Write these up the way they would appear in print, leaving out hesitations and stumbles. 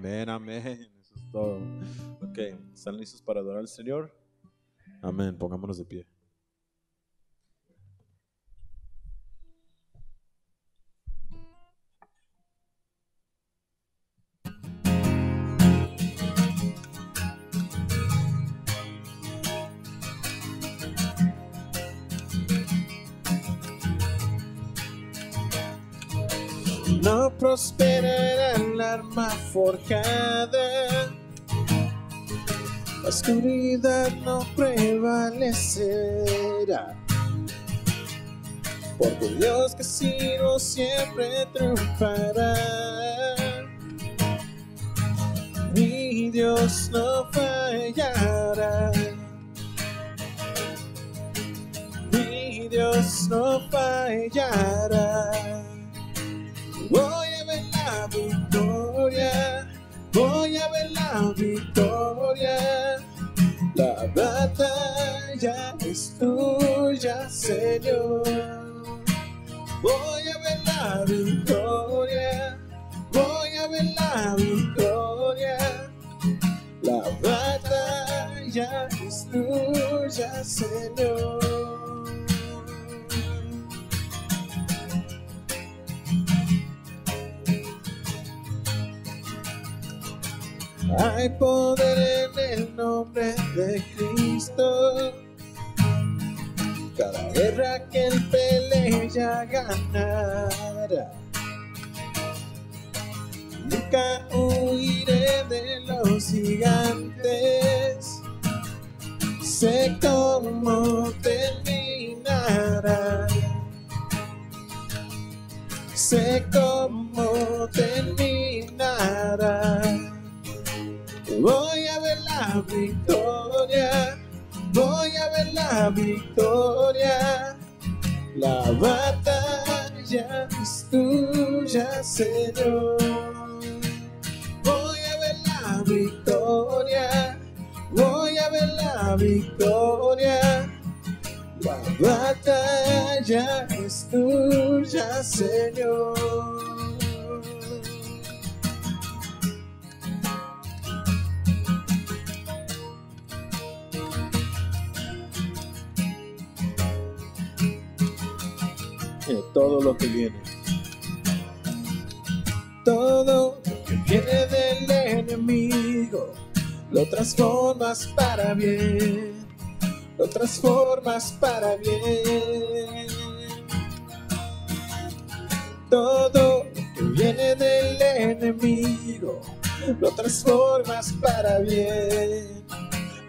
Amén, amén. Eso es todo. Ok, ¿están listos para adorar al Señor? Amén, pongámonos de pie. No prosperará el arma forjada, la oscuridad no prevalecerá, porque Dios que sirvo siempre triunfará. Mi Dios no fallará, mi Dios no fallará. Voy a ver la victoria, voy a ver la victoria. La batalla es tuya, Señor. Voy a ver la victoria, voy a ver la victoria. La batalla es tuya, Señor. Hay poder en el nombre de Cristo. Cada guerra que él pelee ya ganará. Nunca huiré de los gigantes. Sé cómo terminará. Sé cómo terminará. Voy a ver la victoria, voy a ver la victoria. La batalla es tuya, Señor. Voy a ver la victoria, voy a ver la victoria. La batalla es tuya, Señor. Todo lo que viene, todo lo que viene del enemigo, lo transformas para bien, lo transformas para bien. Todo lo que viene del enemigo, lo transformas para bien,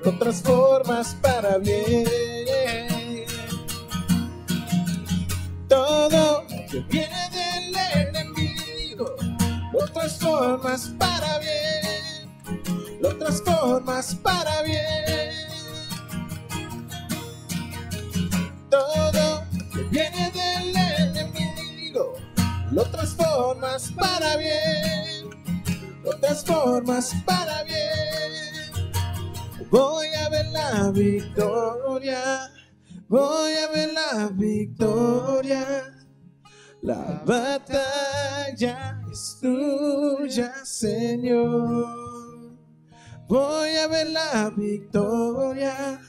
lo transformas para bien. Todo lo que viene del enemigo, lo transformas para bien, lo transformas para bien. Todo lo que viene del enemigo, lo transformas para bien, lo transformas para bien. Voy a ver la victoria, voy a ver la victoria. La batalla es tuya, Señor. Voy a ver la victoria,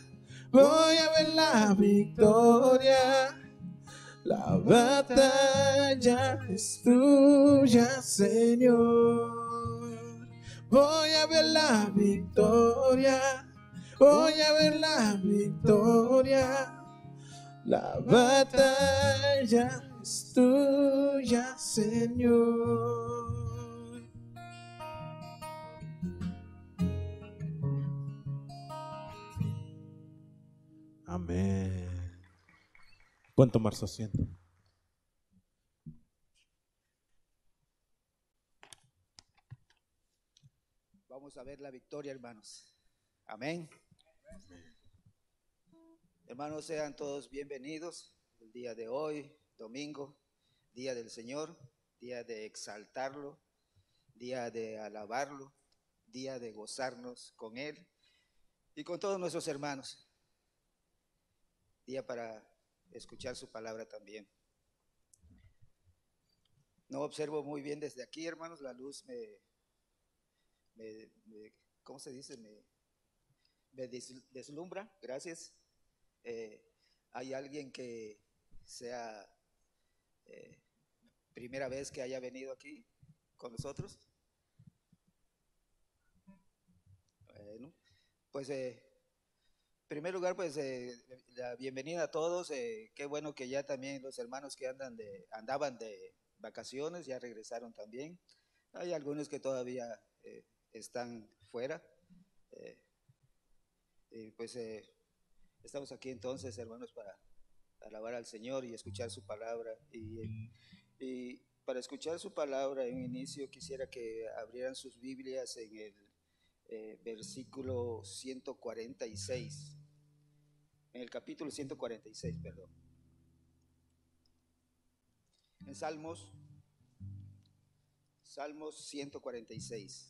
voy a ver la victoria. La batalla es tuya, Señor. Voy a ver la victoria, voy a ver la victoria. La batalla es tuya, Señor. Amén. Pueden tomar su asiento. Vamos a ver la victoria, hermanos. Amén. Hermanos, sean todos bienvenidos el día de hoy, domingo, día del Señor, día de exaltarlo, día de alabarlo, día de gozarnos con Él y con todos nuestros hermanos. Día para escuchar su palabra también. No observo muy bien desde aquí, hermanos, la luz ¿cómo se dice? Me deslumbra, gracias. ¿Hay alguien que sea primera vez que haya venido aquí con nosotros? Bueno, pues en primer lugar, pues la bienvenida a todos. Qué bueno que ya también los hermanos que andaban de vacaciones ya regresaron también. Hay algunos que todavía están fuera. Y pues estamos aquí entonces, hermanos, para alabar al Señor y escuchar su palabra. Y para escuchar su palabra, en un inicio quisiera que abrieran sus Biblias en el versículo 146, en el capítulo 146, perdón. En Salmos 146.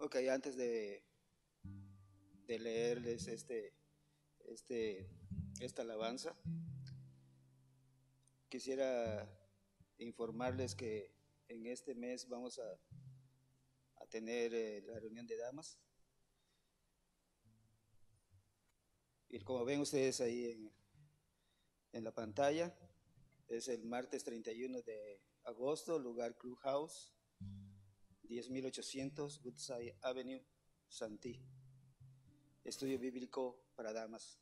Ok, antes de leerles esta alabanza, quisiera informarles que en este mes vamos a tener la reunión de damas. Y como ven ustedes ahí en la pantalla, es el martes 31 de agosto, lugar Clubhouse, 10.800 Woodside Avenue, Santee. Estudio bíblico para damas.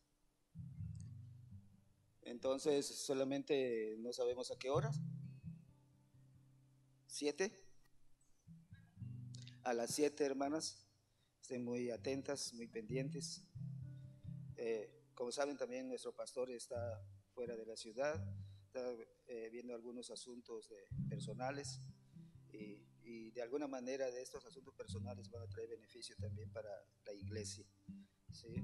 Entonces, solamente no sabemos a qué horas. 7. A las 7, hermanas, estén muy atentas, muy pendientes. Como saben, también nuestro pastor está fuera de la ciudad, está viendo algunos asuntos personales y de alguna manera de estos asuntos personales van a traer beneficio también para la iglesia, ¿sí?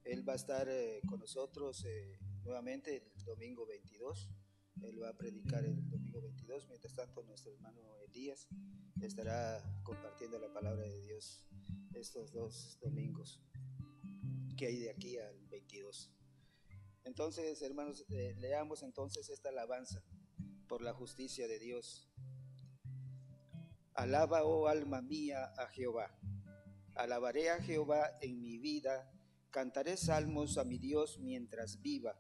Él va a estar con nosotros nuevamente el domingo 22. Él va a predicar el domingo 22. Mientras tanto, nuestro hermano Elías estará compartiendo la palabra de Dios estos 2 domingos que hay de aquí al 22. Entonces, hermanos, leamos entonces esta alabanza por la justicia de Dios. Alaba, oh alma mía, a Jehová. Alabaré a Jehová en mi vida, cantaré salmos a mi Dios mientras viva.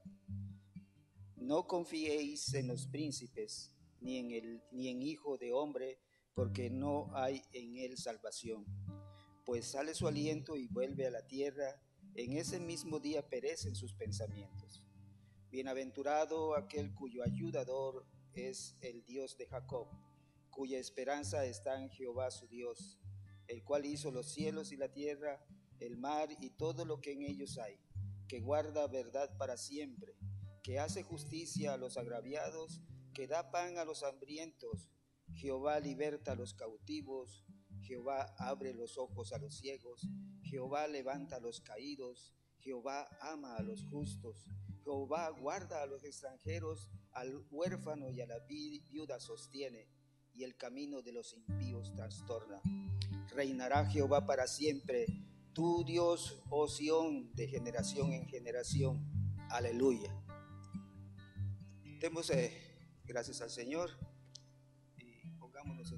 No confiéis en los príncipes, ni en hijo de hombre, porque no hay en él salvación. Pues sale su aliento y vuelve a la tierra, en ese mismo día perecen sus pensamientos. Bienaventurado aquel cuyo ayudador es el Dios de Jacob, cuya esperanza está en Jehová su Dios, el cual hizo los cielos y la tierra, el mar y todo lo que en ellos hay, que guarda verdad para siempre, que hace justicia a los agraviados, que da pan a los hambrientos. Jehová liberta a los cautivos, Jehová abre los ojos a los ciegos, Jehová levanta a los caídos, Jehová ama a los justos, Jehová guarda a los extranjeros, al huérfano y a la viuda sostiene, y el camino de los impíos trastorna. Reinará Jehová para siempre, tu Dios, oh Sión, de generación en generación. Aleluya. Demos gracias al Señor y pongámonos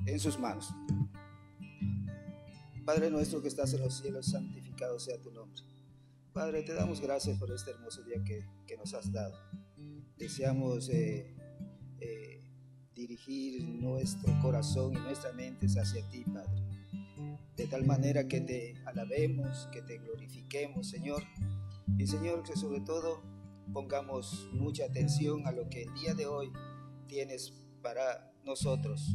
en sus manos. Padre nuestro que estás en los cielos, santificado sea tu nombre. Padre, te damos gracias por este hermoso día que nos has dado. Deseamos dirigir nuestro corazón y nuestra mente hacia ti, Padre, de tal manera que te alabemos, que te glorifiquemos, Señor. Y Señor, que sobre todo pongamos mucha atención a lo que el día de hoy tienes para nosotros.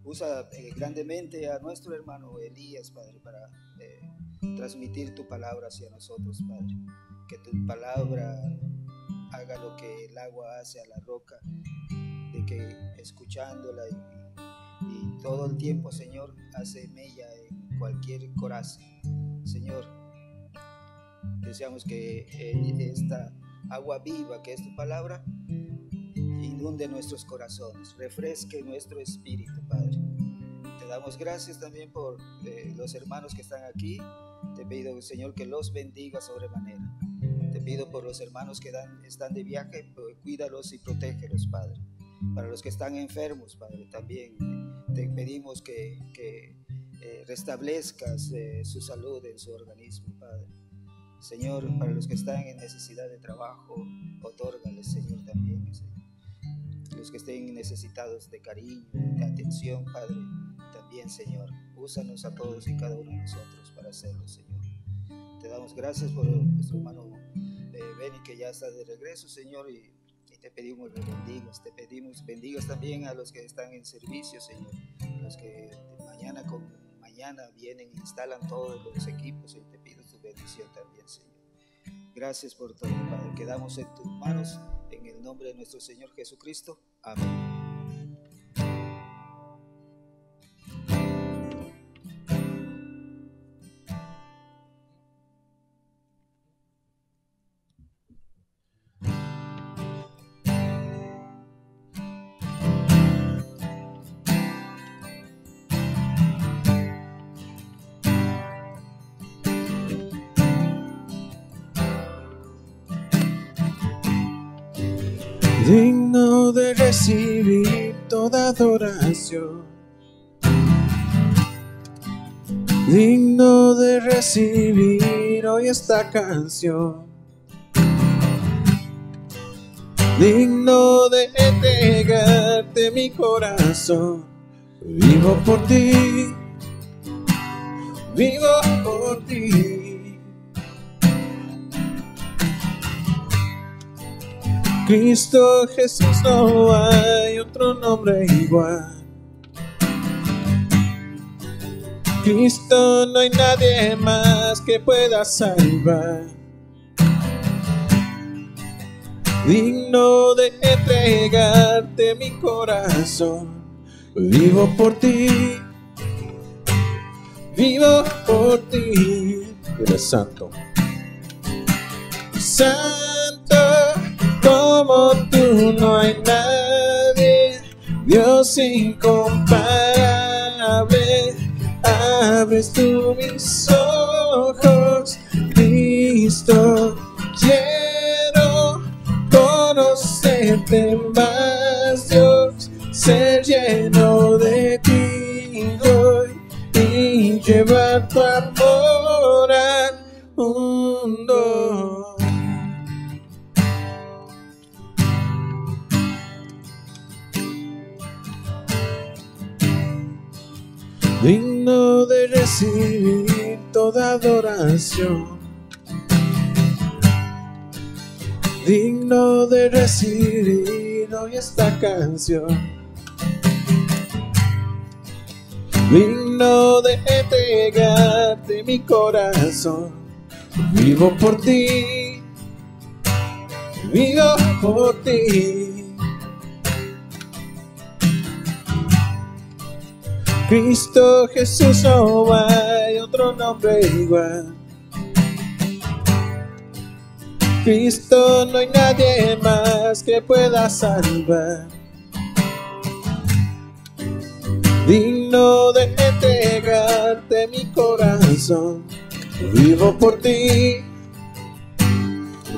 Usa grandemente a nuestro hermano Elías, Padre, para transmitir tu palabra hacia nosotros, Padre. Que tu palabra haga lo que el agua hace a la roca, de que escuchándola y todo el tiempo, Señor, hace mella en cualquier corazón. Señor, deseamos que esta agua viva, que es tu palabra, inunde nuestros corazones, refresque nuestro espíritu, Padre. Te damos gracias también por los hermanos que están aquí. Te pido, Señor, que los bendiga sobremanera. Te pido por los hermanos que están de viaje, cuídalos y protégelos, Padre. Para los que están enfermos, Padre, también te pedimos que restablezcas su salud en su organismo, Padre. Señor, para los que están en necesidad de trabajo, otórgales, Señor, también, Señor. Los que estén necesitados de cariño, de atención, Padre, también, Señor, úsanos a todos y cada uno de nosotros para hacerlo, Señor. Te damos gracias por nuestro hermano Benny, que ya está de regreso, Señor, y te pedimos que bendigas. Te pedimos bendigas también a los que están en servicio, Señor, los que mañana vienen e instalan todos los equipos, y te pido tu bendición también, Señor. Gracias por todo, Padre. Quedamos en tus manos, en el nombre de nuestro Señor Jesucristo. Amén. Digno de recibir toda adoración, digno de recibir hoy esta canción, digno de entregarte mi corazón. Vivo por ti, vivo por ti. Cristo Jesús, no hay otro nombre igual. Cristo, no hay nadie más que pueda salvar. Digno de entregarte mi corazón. Vivo por ti, vivo por ti. Eres santo, santo. Como tú no hay nadie, Dios incomparable. Abres tú mis ojos, Cristo. Quiero conocerte más, Dios, ser lleno de ti hoy y llevar tu amor al mundo. Digno de recibir toda adoración, digno de recibir hoy esta canción, digno de entregarte mi corazón. Vivo por ti, vivo por ti. Cristo Jesús, no hay otro nombre igual. Cristo, no hay nadie más que pueda salvar. Digno de entregarte mi corazón. Vivo por ti,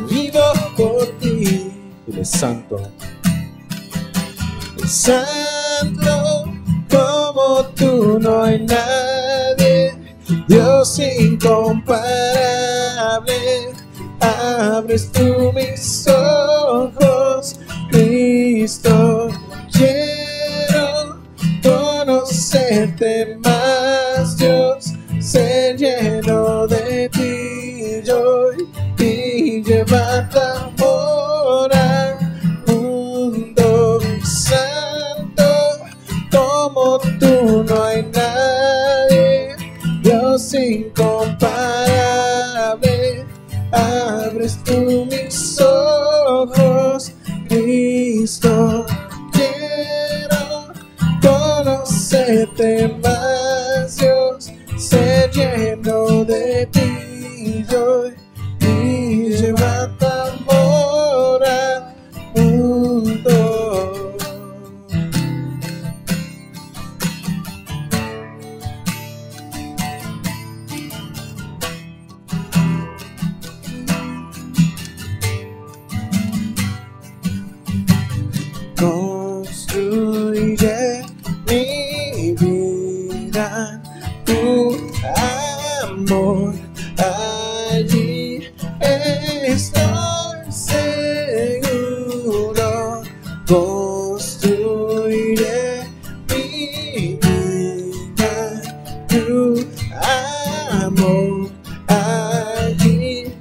vivo por ti. Eres santo, santo. Como tú no hay nadie, Dios incomparable. Abres tú mis ojos, Cristo. Quiero conocerte más, Dios, ser lleno de ti yo y llevar tu amor al mundo. Santo, como tú no hay nadie, Dios incomparable. Abres tú mis ojos, Cristo. Quiero conocerte más, Dios, ser lleno de ti yo y llevar tu amor al mundo. tu amor. Allí estoy seguro, construiré mi vida, tu amor. Allí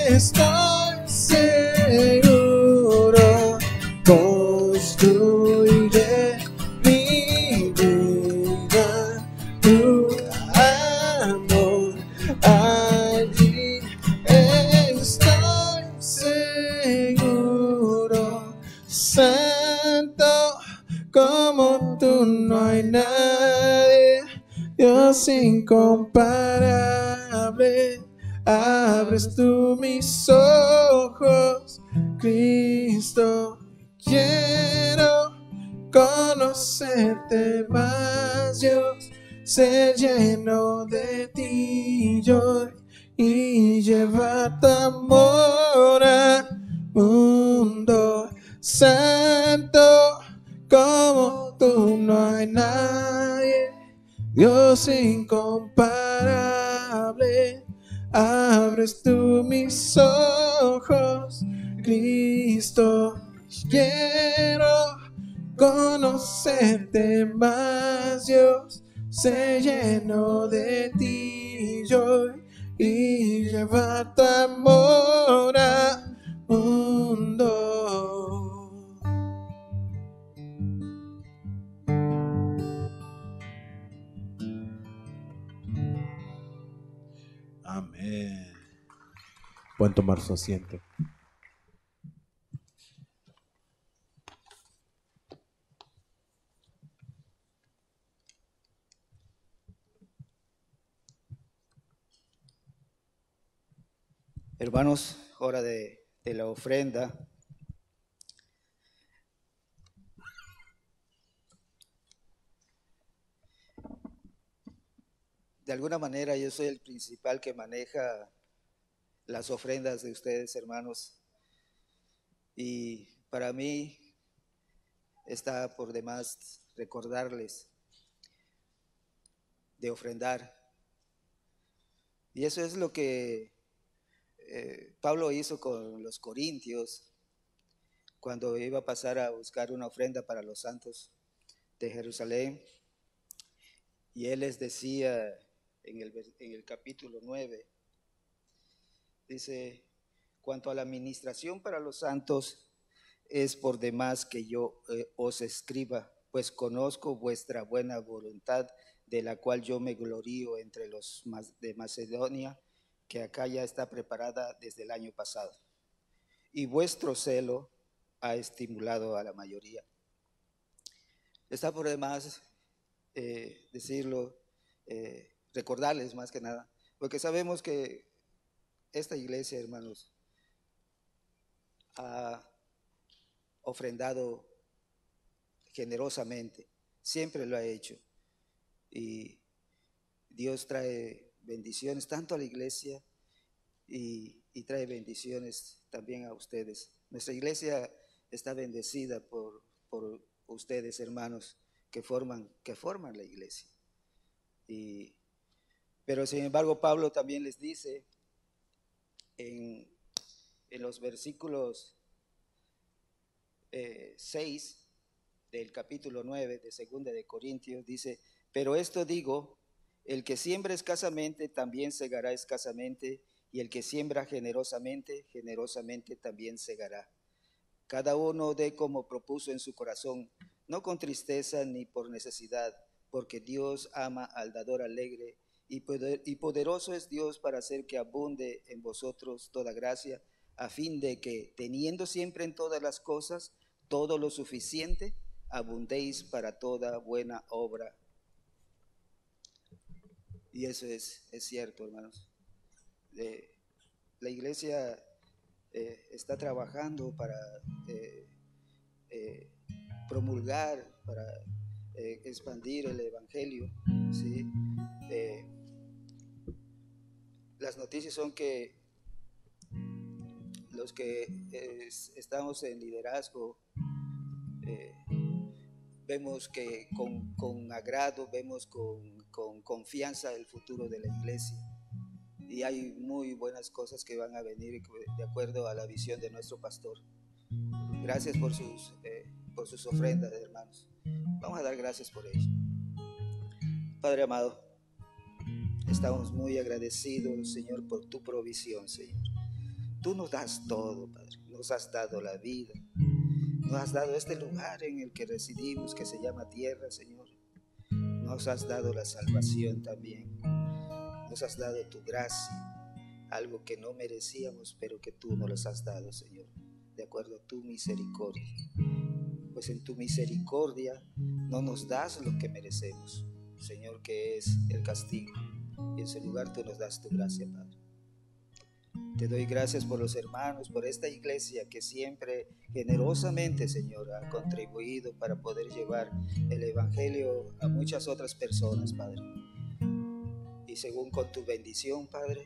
estoy seguro, construiré mi vida, tu amor. Allí estoy seguro. Santo, como tú no hay nadie, Dios incomparable. Abres tú mis ojos, Cristo. Quiero conocerte más, Dios. Ser lleno de ti yo y llevar tu amor al mundo. Santo, como tú no hay nadie, Dios incomparable. Abres tú mis ojos, Cristo. Quiero conocerte más, Dios. Sé lleno de ti yo y llevar tu amor al mundo. Amén. Pueden tomar su asiento. Hermanos, hora de la ofrenda. De alguna manera yo soy el principal que maneja las ofrendas de ustedes, hermanos. Y para mí está por demás recordarles de ofrendar. Y eso es lo que Pablo hizo con los corintios cuando iba a pasar a buscar una ofrenda para los santos de Jerusalén. Y él les decía en el capítulo 9, dice: cuanto a la administración para los santos, es por demás que yo os escriba, pues conozco vuestra buena voluntad, de la cual yo me glorío entre los de Macedonia, que acá ya está preparada desde el año pasado. Y vuestro celo ha estimulado a la mayoría. Está por demás decirlo, recordarles más que nada, porque sabemos que esta iglesia, hermanos, ha ofrendado generosamente, siempre lo ha hecho, y Dios trae bendiciones tanto a la iglesia y trae bendiciones también a ustedes. Nuestra iglesia está bendecida por ustedes, hermanos, que forman la iglesia. Pero sin embargo, Pablo también les dice en los versículos 6 del capítulo 9 de 2 de Corintios, dice: pero esto digo, el que siembra escasamente también segará escasamente, y el que siembra generosamente, generosamente también segará. Cada uno dé como propuso en su corazón, no con tristeza ni por necesidad, porque Dios ama al dador alegre, y poderoso es Dios para hacer que abunde en vosotros toda gracia, a fin de que, teniendo siempre en todas las cosas todo lo suficiente, abundéis para toda buena obra. Y eso es cierto, hermanos. La iglesia está trabajando para promulgar, para expandir el evangelio, ¿sí? Las noticias son que los que estamos en liderazgo, vemos que con agrado, vemos con con confianza el futuro de la iglesia. Y hay muy buenas cosas que van a venir de acuerdo a la visión de nuestro pastor. Gracias por sus ofrendas, hermanos. Vamos a dar gracias por ello. Padre amado, estamos muy agradecidos, Señor, por tu provisión, Señor. Tú nos das todo, Padre. Nos has dado la vida. Nos has dado este lugar en el que residimos, que se llama tierra, Señor. Nos has dado la salvación también. Nos has dado tu gracia, algo que no merecíamos, pero que tú nos has dado, Señor, de acuerdo a tu misericordia. Pues en tu misericordia no nos das lo que merecemos, Señor, que es el castigo. Y en ese lugar tú nos das tu gracia, Padre. Te doy gracias por los hermanos, por esta iglesia que siempre generosamente, Señor, ha contribuido para poder llevar el evangelio a muchas otras personas, Padre. Y según con tu bendición, Padre,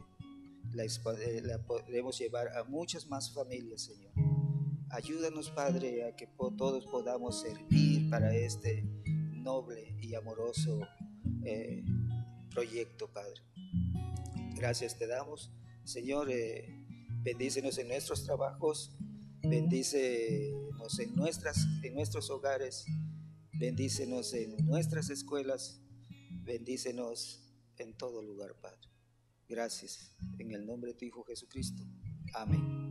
la podremos llevar a muchas más familias, Señor. Ayúdanos, Padre, a que todos podamos servir para este noble y amoroso proyecto, Padre. Gracias te damos, Señor. Bendícenos en nuestros trabajos, bendícenos en nuestros hogares, bendícenos en nuestras escuelas, bendícenos en todo lugar, Padre. Gracias, en el nombre de tu Hijo Jesucristo. Amén.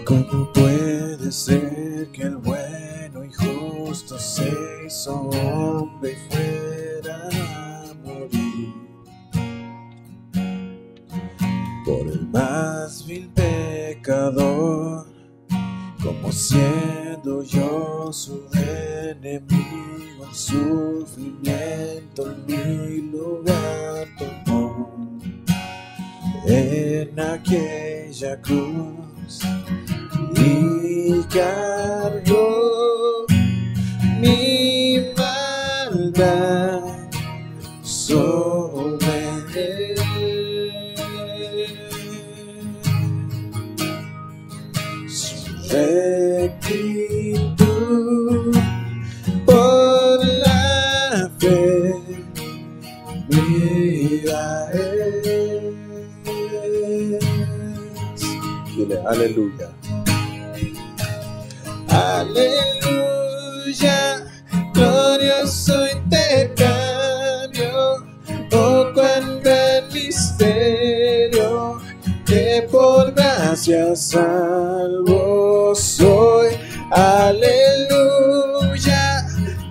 ¿Cómo puede ser que el bueno y justo se hizo hombre y fuera a morir por el más vil pecador, como siendo yo su enemigo, el sufrimiento en mi lugar tomó en aquella cruz y cargó mi maldad sobre él. Su rectitud por la fe mira es. Dile aleluya. Aleluya, glorioso intercambio, oh cuán gran misterio, que por gracia salvo soy. Aleluya,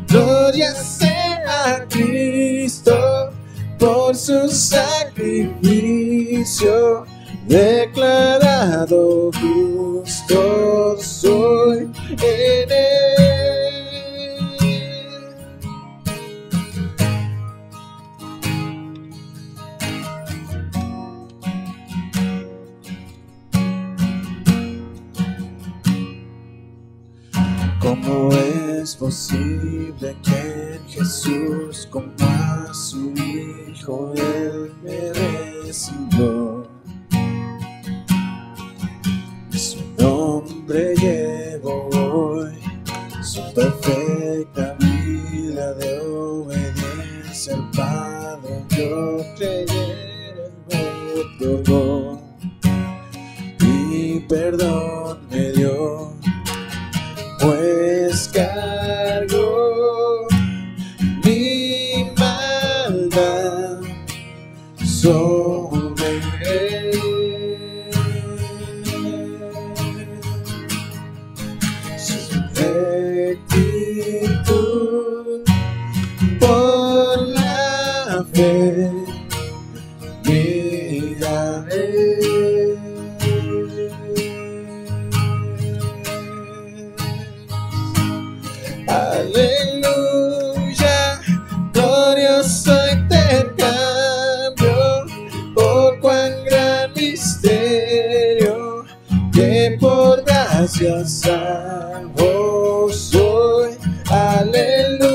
gloria sea a Cristo, por su sacrificio, declarado justo soy en él. ¿Cómo es posible que en Jesús, como a su Hijo, Él me recibió? Su nombre llevo hoy, su perfecta vida de obediencia al Padre yo creyera me otorgó, y perdón me dio, pues cargó mi maldad sobre él. Rectitud por la fe, miraré. Aleluya, glorioso intercambio, oh cuán gran misterio, que por gracia salvo soy. Aleluya,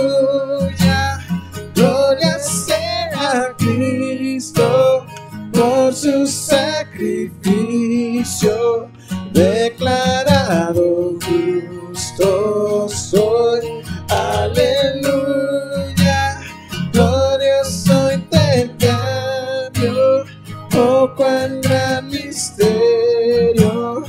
gloria sea a Cristo, por su sacrificio, declarado justo soy. Aleluya, glorioso intercambio, oh cuán gran misterio,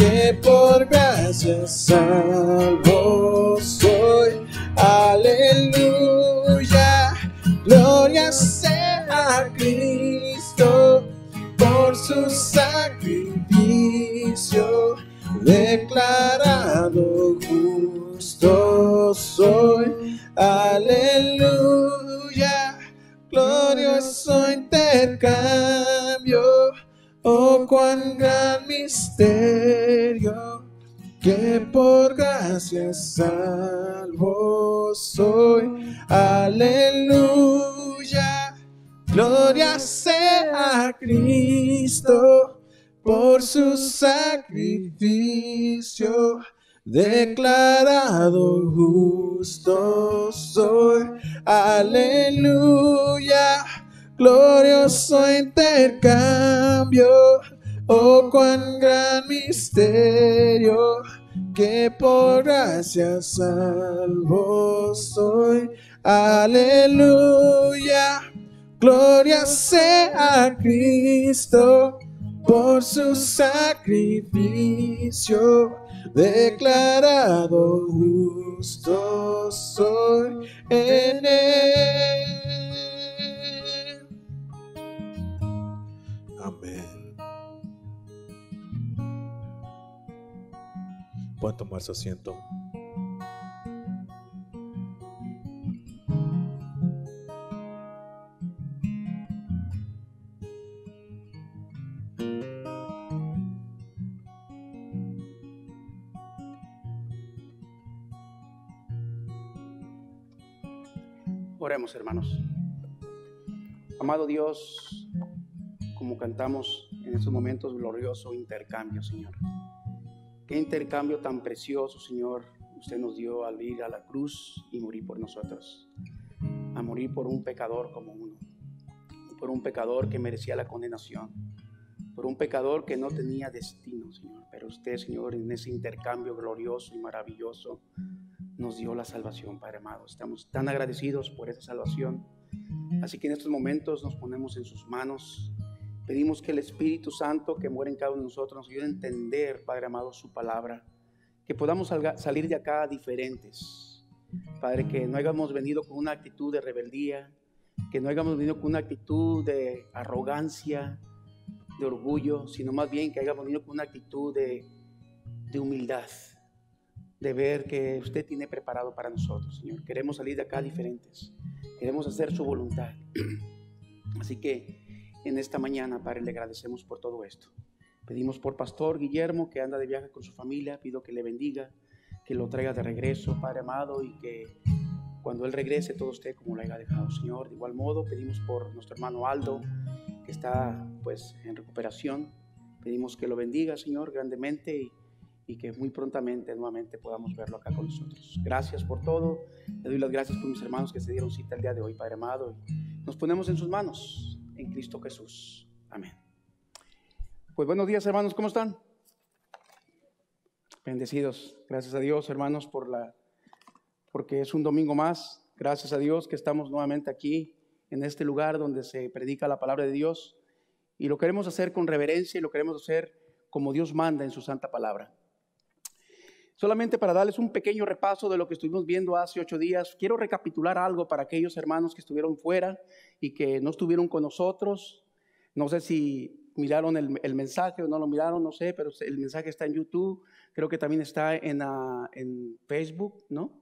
que por gracia salvo soy. Aleluya, gloria sea a Cristo, por su sacrificio, declarado justo soy. Aleluya, glorioso intercambio, oh cuán gran misterio, que por gracia salvo soy. Aleluya, gloria sea a Cristo, por su sacrificio, declarado justo soy. Aleluya, glorioso intercambio, oh cuán gran misterio, que por gracia salvo soy. Aleluya, gloria sea a Cristo, por su sacrificio, declarado justo soy en él. Amén. Pueden tomar su asiento. Oremos, hermanos. Amado Dios, como cantamos en estos momentos, glorioso intercambio, Señor. Qué intercambio tan precioso, Señor, usted nos dio al ir a la cruz y morir por nosotros. A morir por un pecador como uno. Por un pecador que merecía la condenación. Por un pecador que no tenía destino, Señor. Pero usted, Señor, en ese intercambio glorioso y maravilloso, nos dio la salvación, Padre amado. Estamos tan agradecidos por esa salvación. Así que en estos momentos nos ponemos en sus manos. Pedimos que el Espíritu Santo que muere en cada uno de nosotros nos ayude a entender, Padre amado, su palabra. Que podamos salir de acá diferentes. Padre, que no hayamos venido con una actitud de rebeldía, que no hayamos venido con una actitud de arrogancia, de orgullo, sino más bien que hayamos venido con una actitud de humildad, de ver que usted tiene preparado para nosotros, Señor. Queremos salir de acá diferentes, queremos hacer su voluntad. Así que en esta mañana, Padre, le agradecemos por todo esto. Pedimos por Pastor Guillermo, que anda de viaje con su familia. Pido que le bendiga, que lo traiga de regreso, Padre amado, y que cuando Él regrese todo esté como lo haya dejado, Señor. De igual modo, pedimos por nuestro hermano Aldo, que está pues en recuperación. Pedimos que lo bendiga, Señor, grandemente, y que muy prontamente nuevamente podamos verlo acá con nosotros. Gracias por todo. Le doy las gracias por mis hermanos que se dieron cita el día de hoy, Padre amado. Nos ponemos en sus manos, en Cristo Jesús. Amén. Pues buenos días, hermanos, ¿cómo están? Bendecidos. Gracias a Dios, hermanos, porque es un domingo más. Gracias a Dios que estamos nuevamente aquí en este lugar donde se predica la palabra de Dios, y lo queremos hacer con reverencia y lo queremos hacer como Dios manda en su santa palabra. Solamente para darles un pequeño repaso de lo que estuvimos viendo hace 8 días, quiero recapitular algo para aquellos hermanos que estuvieron fuera y que no estuvieron con nosotros. No sé si miraron el mensaje o no lo miraron, no sé, pero el mensaje está en YouTube, creo que también está en Facebook, ¿no?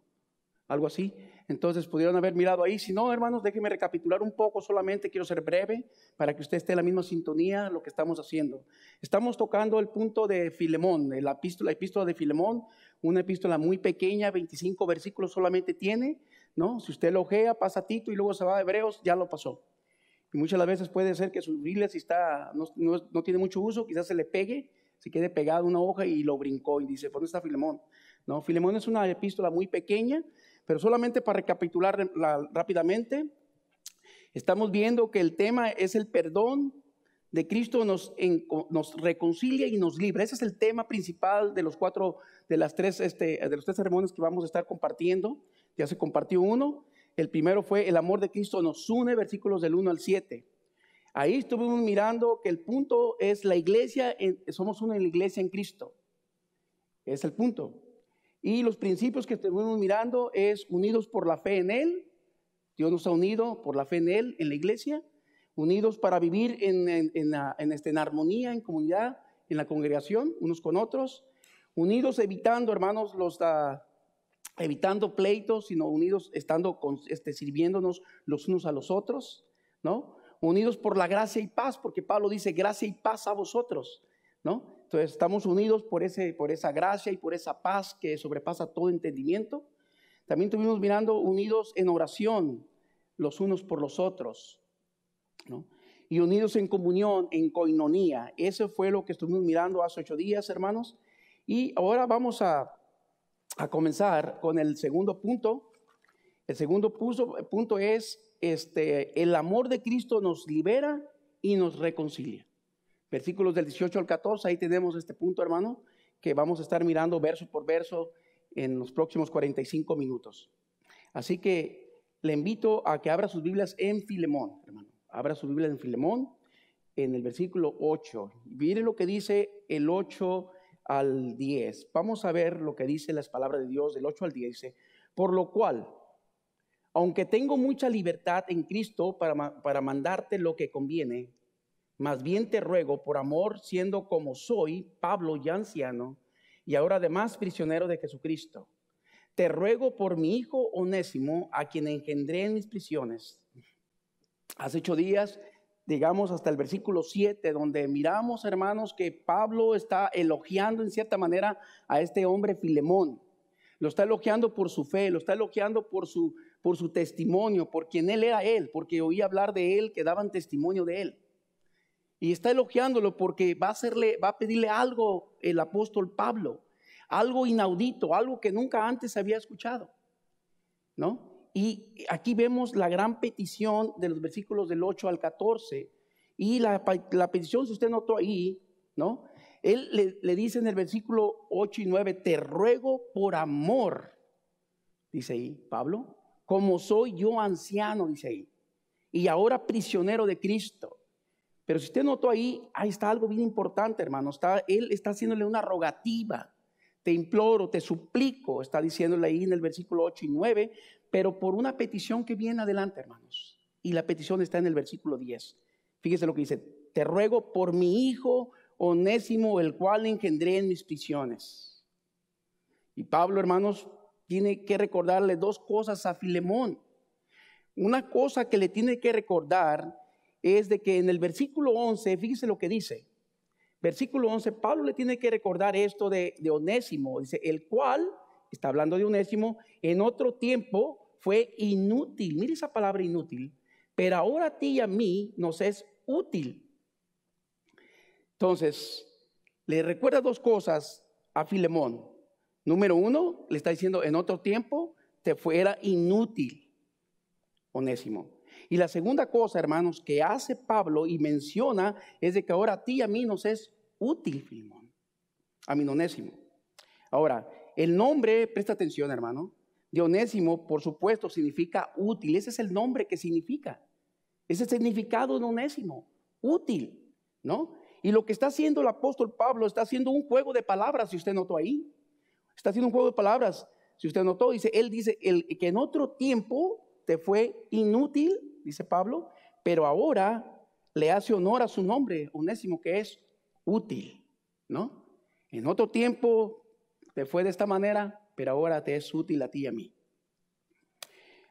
Algo así. Entonces pudieron haber mirado ahí. Si no, hermanos, déjenme recapitular un poco solamente. Quiero ser breve para que usted esté en la misma sintonía de lo que estamos haciendo. Estamos tocando el punto de Filemón, la epístola de Filemón, una epístola muy pequeña, 25 versículos solamente tiene, ¿no? Si usted lo ojea, pasa a Tito y luego se va a Hebreos, ya lo pasó. Y muchas de las veces puede ser que su Biblia, si no tiene mucho uso, quizás se le pegue, se quede pegado una hoja y lo brincó y dice, ¿dónde está Filemón? No, Filemón es una epístola muy pequeña, pero solamente para recapitular rápidamente, estamos viendo que el tema es el perdón de Cristo nos reconcilia y nos libra. Ese es el tema principal de los tres sermones que vamos a estar compartiendo. Ya se compartió uno. El primero fue el amor de Cristo nos une, versículos del 1 al 7. Ahí estuvimos mirando que el punto es la iglesia, somos una iglesia en Cristo. Es el punto. Y los principios que estuvimos mirando es unidos por la fe en Él. Dios nos ha unido por la fe en Él, en la iglesia. Unidos para vivir en armonía, en comunidad, en la congregación, unos con otros. Unidos evitando, hermanos, evitando pleitos, sino unidos estando sirviéndonos los unos a los otros, ¿no? Unidos por la gracia y paz, porque Pablo dice gracia y paz a vosotros, ¿no? Entonces estamos unidos por esa gracia y por esa paz que sobrepasa todo entendimiento. También estuvimos mirando unidos en oración, los unos por los otros, ¿no? Y unidos en comunión, en koinonía. Eso fue lo que estuvimos mirando hace 8 días, hermanos. Y ahora vamos a comenzar con el segundo punto. El segundo punto es el amor de Cristo nos libera y nos reconcilia. Versículos del 18 al 14, ahí tenemos este punto, hermano, que vamos a estar mirando verso por verso en los próximos 45 minutos. Así que le invito a que abra sus Biblias en Filemón, hermano. Abra su Biblia en Filemón, en el versículo 8. Mire lo que dice el 8 al 10. Vamos a ver lo que dice las palabras de Dios del 8 al 10. Dice, por lo cual, aunque tengo mucha libertad en Cristo para mandarte lo que conviene, más bien te ruego por amor, siendo como soy, Pablo ya anciano, y ahora además prisionero de Jesucristo. Te ruego por mi hijo Onésimo, a quien engendré en mis prisiones. Hace 8 días, llegamos hasta el versículo 7, donde miramos, hermanos, que Pablo está elogiando en cierta manera a este hombre Filemón. Lo está elogiando por su fe, lo está elogiando por su testimonio, por quien él era él, porque oía hablar de él, que daban testimonio de él. Y está elogiándolo porque va a pedirle algo el apóstol Pablo, algo inaudito, algo que nunca antes había escuchado, ¿no? Y aquí vemos la gran petición de los versículos del 8 al 14. Y la petición, si usted notó ahí, ¿no? Él le dice en el versículo 8 y 9, te ruego por amor, dice ahí Pablo, como soy yo anciano, dice ahí, y ahora prisionero de Cristo. Pero si usted notó ahí está algo bien importante, hermano. Él está haciéndole una rogativa. Te imploro, te suplico, está diciéndole ahí en el versículo 8 y 9, pero por una petición que viene adelante, hermanos. Y la petición está en el versículo 10. Fíjese lo que dice, te ruego por mi hijo Onésimo, el cual engendré en mis prisiones. Y Pablo, hermanos, tiene que recordarle 2 cosas a Filemón. Una cosa que le tiene que recordar es de que en el versículo 11, fíjese lo que dice. Versículo 11, Pablo le tiene que recordar esto de Onésimo. Dice, el cual, está hablando de Onésimo, en otro tiempo fue inútil. Mire esa palabra inútil. Pero ahora a ti y a mí nos es útil. Entonces, le recuerda 2 cosas a Filemón. Número 1, le está diciendo, en otro tiempo te fuera inútil, Onésimo. Y la segunda cosa, hermanos, que hace Pablo y menciona es de que ahora a ti y a mí nos es útil, Filemón, a mí Onésimo. Ahora, el nombre, presta atención, hermano, de Onésimo, por supuesto, significa útil. Ese es el nombre que significa. Ese es el significado de Onésimo, útil, ¿no? Y lo que está haciendo el apóstol Pablo, está haciendo un juego de palabras, si usted notó ahí. Está haciendo un juego de palabras, si usted notó. Él dice que en otro tiempo te fue inútil, dice Pablo, pero ahora le hace honor a su nombre, Onésimo, que es útil, ¿no? En otro tiempo te fue de esta manera, pero ahora te es útil a ti y a mí.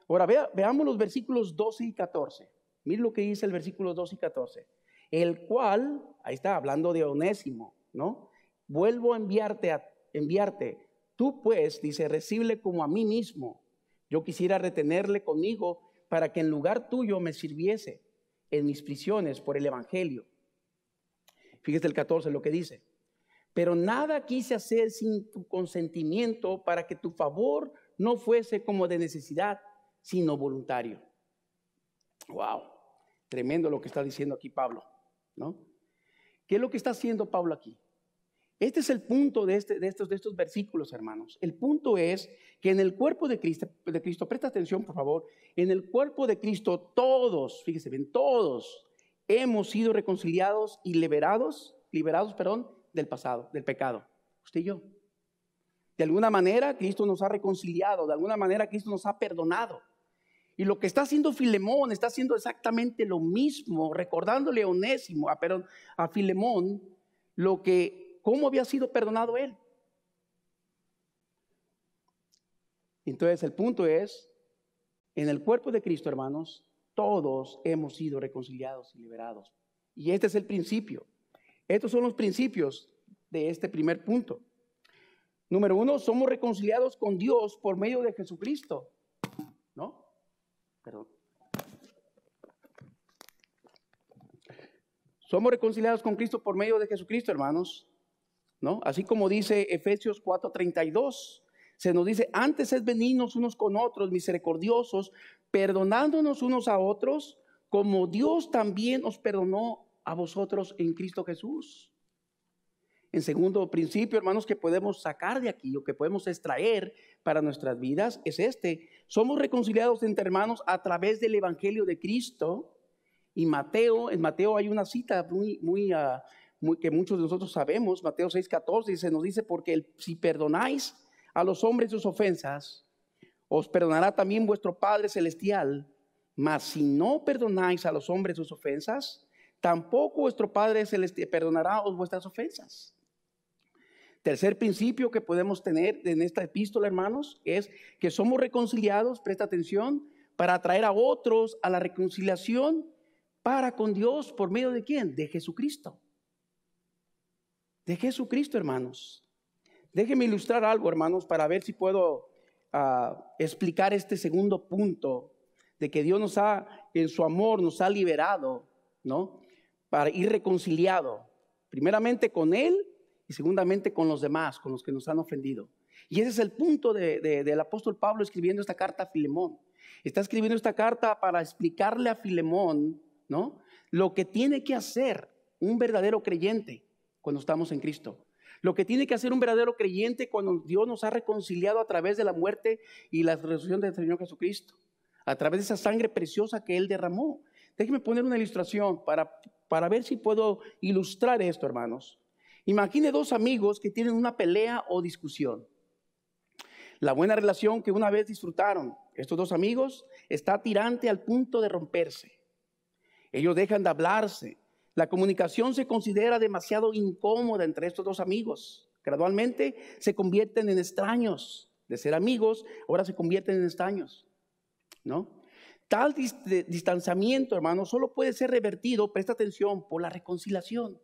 Ahora veamos los versículos 12 y 14. Mire lo que dice el versículo 12 y 14. El cual, ahí está hablando de Onésimo, ¿no? Vuelvo a enviarte. Tú pues, dice, recíbele como a mí mismo. Yo quisiera retenerle conmigo para que en lugar tuyo me sirviese en mis prisiones por el evangelio. Fíjese el 14 lo que dice. Pero nada quise hacer sin tu consentimiento para que tu favor no fuese como de necesidad, sino voluntario. Wow, tremendo lo que está diciendo aquí Pablo, ¿no? ¿Qué es lo que está haciendo Pablo aquí? Este es el punto de estos versículos, hermanos. El punto es que en el cuerpo de Cristo, presta atención por favor, en el cuerpo de Cristo todos, fíjese bien, todos hemos sido reconciliados y liberados del pasado, del pecado. Usted y yo. De alguna manera Cristo nos ha reconciliado, de alguna manera Cristo nos ha perdonado. Y lo que está haciendo Filemón, está haciendo exactamente lo mismo, recordándole a Filemón, cómo había sido perdonado él. Entonces el punto es, en el cuerpo de Cristo, hermanos, todos hemos sido reconciliados y liberados. Y este es el principio. Estos son los principios de este primer punto. Número 1, somos reconciliados con Dios por medio de Jesucristo. ¿No? Perdón. Somos reconciliados con Cristo por medio de Jesucristo, hermanos, ¿no? Así como dice Efesios 4:32, se nos dice, antes sed benignos unos con otros, misericordiosos, perdonándonos unos a otros, como Dios también os perdonó a vosotros en Cristo Jesús. En segundo principio, hermanos, que podemos sacar de aquí o que podemos extraer para nuestras vidas es somos reconciliados entre hermanos a través del evangelio de Cristo. Y en Mateo hay una cita que muchos de nosotros sabemos, Mateo 6:14, se nos dice, porque si perdonáis a los hombres sus ofensas, os perdonará también vuestro Padre Celestial, mas si no perdonáis a los hombres sus ofensas, tampoco vuestro Padre Celestial perdonará vuestras ofensas. Tercer principio que podemos tener en esta epístola, hermanos, es que somos reconciliados, presta atención, para atraer a otros a la reconciliación para con Dios, ¿por medio de quién? De Jesucristo. De Jesucristo, hermanos. Déjenme ilustrar algo, hermanos, para ver si puedo explicar este segundo punto de que Dios en su amor nos ha liberado, ¿no? Para ir reconciliado, primeramente con Él y segundamente con los demás, con los que nos han ofendido. Y ese es el punto del apóstol Pablo escribiendo esta carta a Filemón. Está escribiendo esta carta para explicarle a Filemón, ¿no?, lo que tiene que hacer un verdadero creyente cuando estamos en Cristo. Lo que tiene que hacer un verdadero creyente cuando Dios nos ha reconciliado a través de la muerte y la resurrección del Señor Jesucristo, a través de esa sangre preciosa que Él derramó. Déjenme poner una ilustración para ver si puedo ilustrar esto, hermanos. Imagine dos amigos que tienen una pelea o discusión. La buena relación que una vez disfrutaron, estos dos amigos, está tirante al punto de romperse. Ellos dejan de hablarse. La comunicación se considera demasiado incómoda entre estos dos amigos. Gradualmente se convierten en extraños. De ser amigos, ahora se convierten en extraños, ¿no? Tal distanciamiento, hermano, solo puede ser revertido, presta atención, por la reconciliación.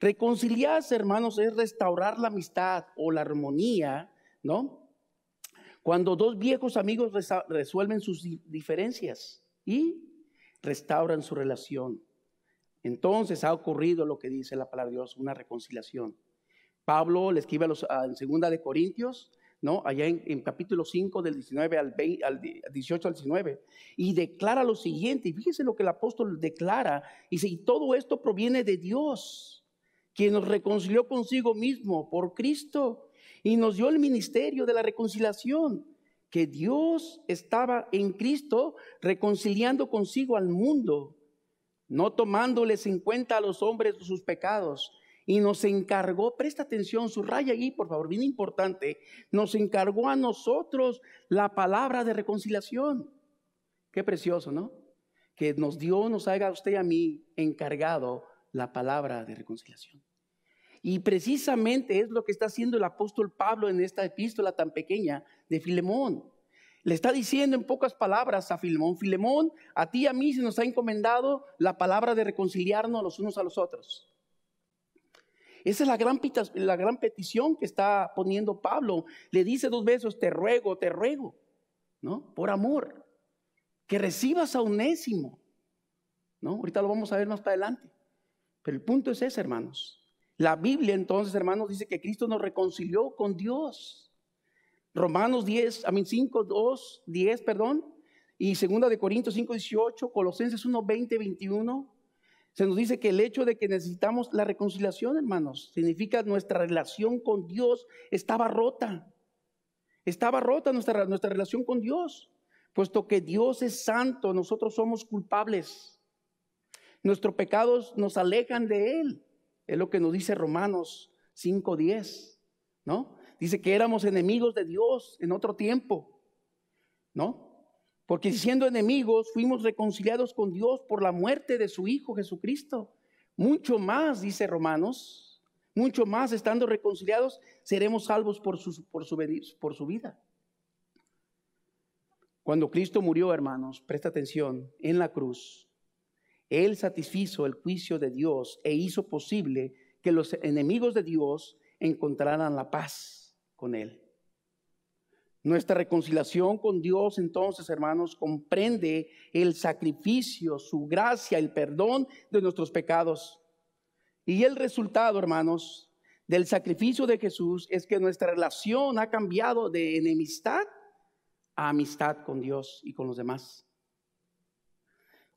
Reconciliarse, hermanos, es restaurar la amistad o la armonía, ¿no? Cuando dos viejos amigos resuelven sus diferencias y restauran su relación. Entonces ha ocurrido lo que dice la palabra de Dios, una reconciliación. Pablo le escribe en 2 de Corintios, ¿no?, allá en capítulo 5 del 19 al 18 al 19, y declara lo siguiente, y fíjese lo que el apóstol declara, dice, y todo esto proviene de Dios, quien nos reconcilió consigo mismo por Cristo, y nos dio el ministerio de la reconciliación, que Dios estaba en Cristo reconciliando consigo al mundo, no tomándoles en cuenta a los hombres sus pecados, y nos encargó, presta atención, subraya ahí por favor, bien importante, nos encargó a nosotros la palabra de reconciliación. Qué precioso, ¿no? Que nos haga a usted y a mí encargado la palabra de reconciliación. Y precisamente es lo que está haciendo el apóstol Pablo en esta epístola tan pequeña de Filemón. Le está diciendo en pocas palabras a Filemón: Filemón, a ti y a mí se nos ha encomendado la palabra de reconciliarnos los unos a los otros. Esa es la gran petición que está poniendo Pablo. Le dice 2 veces: te ruego, ¿no? Por amor, que recibas a Onésimo, ¿no? Ahorita lo vamos a ver más para adelante. Pero el punto es ese, hermanos. La Biblia entonces, hermanos, dice que Cristo nos reconcilió con Dios. Romanos 5, 2, 10, y 2 de Corintios 5, 18, Colosenses 1, 20, 21. Se nos dice que el hecho de que necesitamos la reconciliación, hermanos, significa nuestra relación con Dios estaba rota. Estaba rota nuestra relación con Dios, puesto que Dios es santo, nosotros somos culpables. Nuestros pecados nos alejan de Él. Es lo que nos dice Romanos 5, 10, ¿no? Dice que éramos enemigos de Dios en otro tiempo, ¿no? Porque siendo enemigos fuimos reconciliados con Dios por la muerte de su Hijo Jesucristo. Mucho más, dice Romanos, mucho más estando reconciliados seremos salvos por su vida. Cuando Cristo murió, hermanos, presta atención, en la cruz, Él satisfizo el juicio de Dios e hizo posible que los enemigos de Dios encontraran la paz con Él. Nuestra reconciliación con Dios, entonces, hermanos, comprende el sacrificio, su gracia, el perdón de nuestros pecados. Y el resultado, hermanos, del sacrificio de Jesús es que nuestra relación ha cambiado de enemistad a amistad con Dios y con los demás.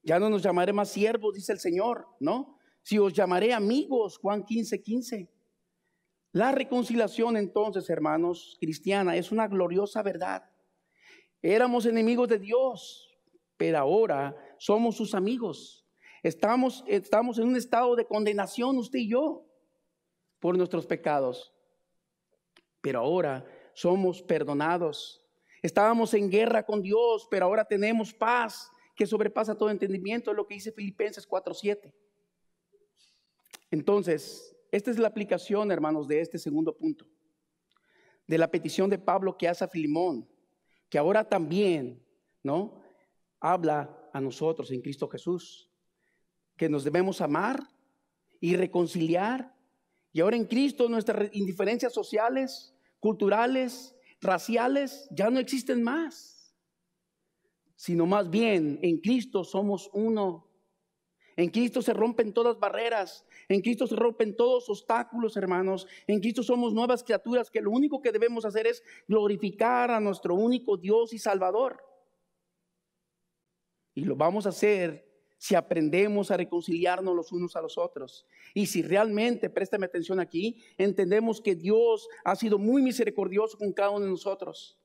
Ya no nos llamaré más siervos, dice el Señor, ¿no? Si os llamaré amigos, Juan 15, 15. La reconciliación, entonces, hermanos, cristiana, es una gloriosa verdad. Éramos enemigos de Dios, pero ahora somos sus amigos. Estamos en un estado de condenación, usted y yo, por nuestros pecados. Pero ahora somos perdonados. Estábamos en guerra con Dios, pero ahora tenemos paz que sobrepasa todo entendimiento, es lo que dice Filipenses 4:7. Entonces, esta es la aplicación, hermanos, de este segundo punto, de la petición de Pablo que hace a Filemón, que ahora también, ¿no?, habla a nosotros en Cristo Jesús, que nos debemos amar y reconciliar. Y ahora en Cristo nuestras indiferencias sociales, culturales, raciales ya no existen más, sino más bien en Cristo somos uno. En Cristo se rompen todas barreras, en Cristo se rompen todos obstáculos, hermanos. En Cristo somos nuevas criaturas que lo único que debemos hacer es glorificar a nuestro único Dios y Salvador. Y lo vamos a hacer si aprendemos a reconciliarnos los unos a los otros. Y si realmente, préstame atención aquí, entendemos que Dios ha sido muy misericordioso con cada uno de nosotros.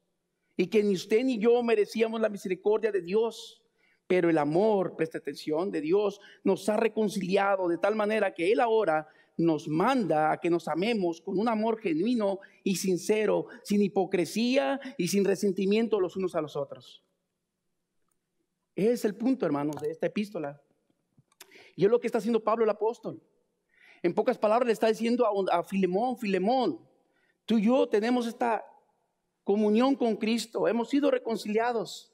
Y que ni usted ni yo merecíamos la misericordia de Dios. Pero el amor, presta atención, de Dios nos ha reconciliado de tal manera que Él ahora nos manda a que nos amemos con un amor genuino y sincero, sin hipocresía y sin resentimiento los unos a los otros. Es el punto, hermanos, de esta epístola. Y es lo que está haciendo Pablo el apóstol. En pocas palabras le está diciendo a Filemón: Filemón, tú y yo tenemos esta comunión con Cristo, hemos sido reconciliados.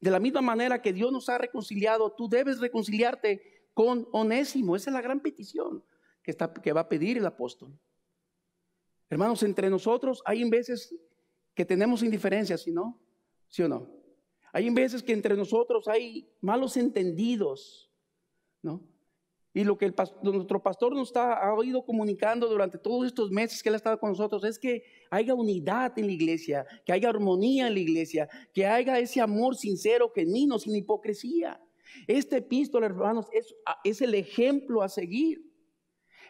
De la misma manera que Dios nos ha reconciliado, tú debes reconciliarte con Onésimo. Esa es la gran petición que va a pedir el apóstol. Hermanos, entre nosotros hay veces que tenemos indiferencias, ¿sí o no? Hay veces que entre nosotros hay malos entendidos, ¿no? Y lo que nuestro pastor ha ido comunicando durante todos estos meses que él ha estado con nosotros es que haya unidad en la iglesia, que haya armonía en la iglesia, que haya ese amor sincero, genuino, sin hipocresía. Esta epístola, hermanos, es el ejemplo a seguir.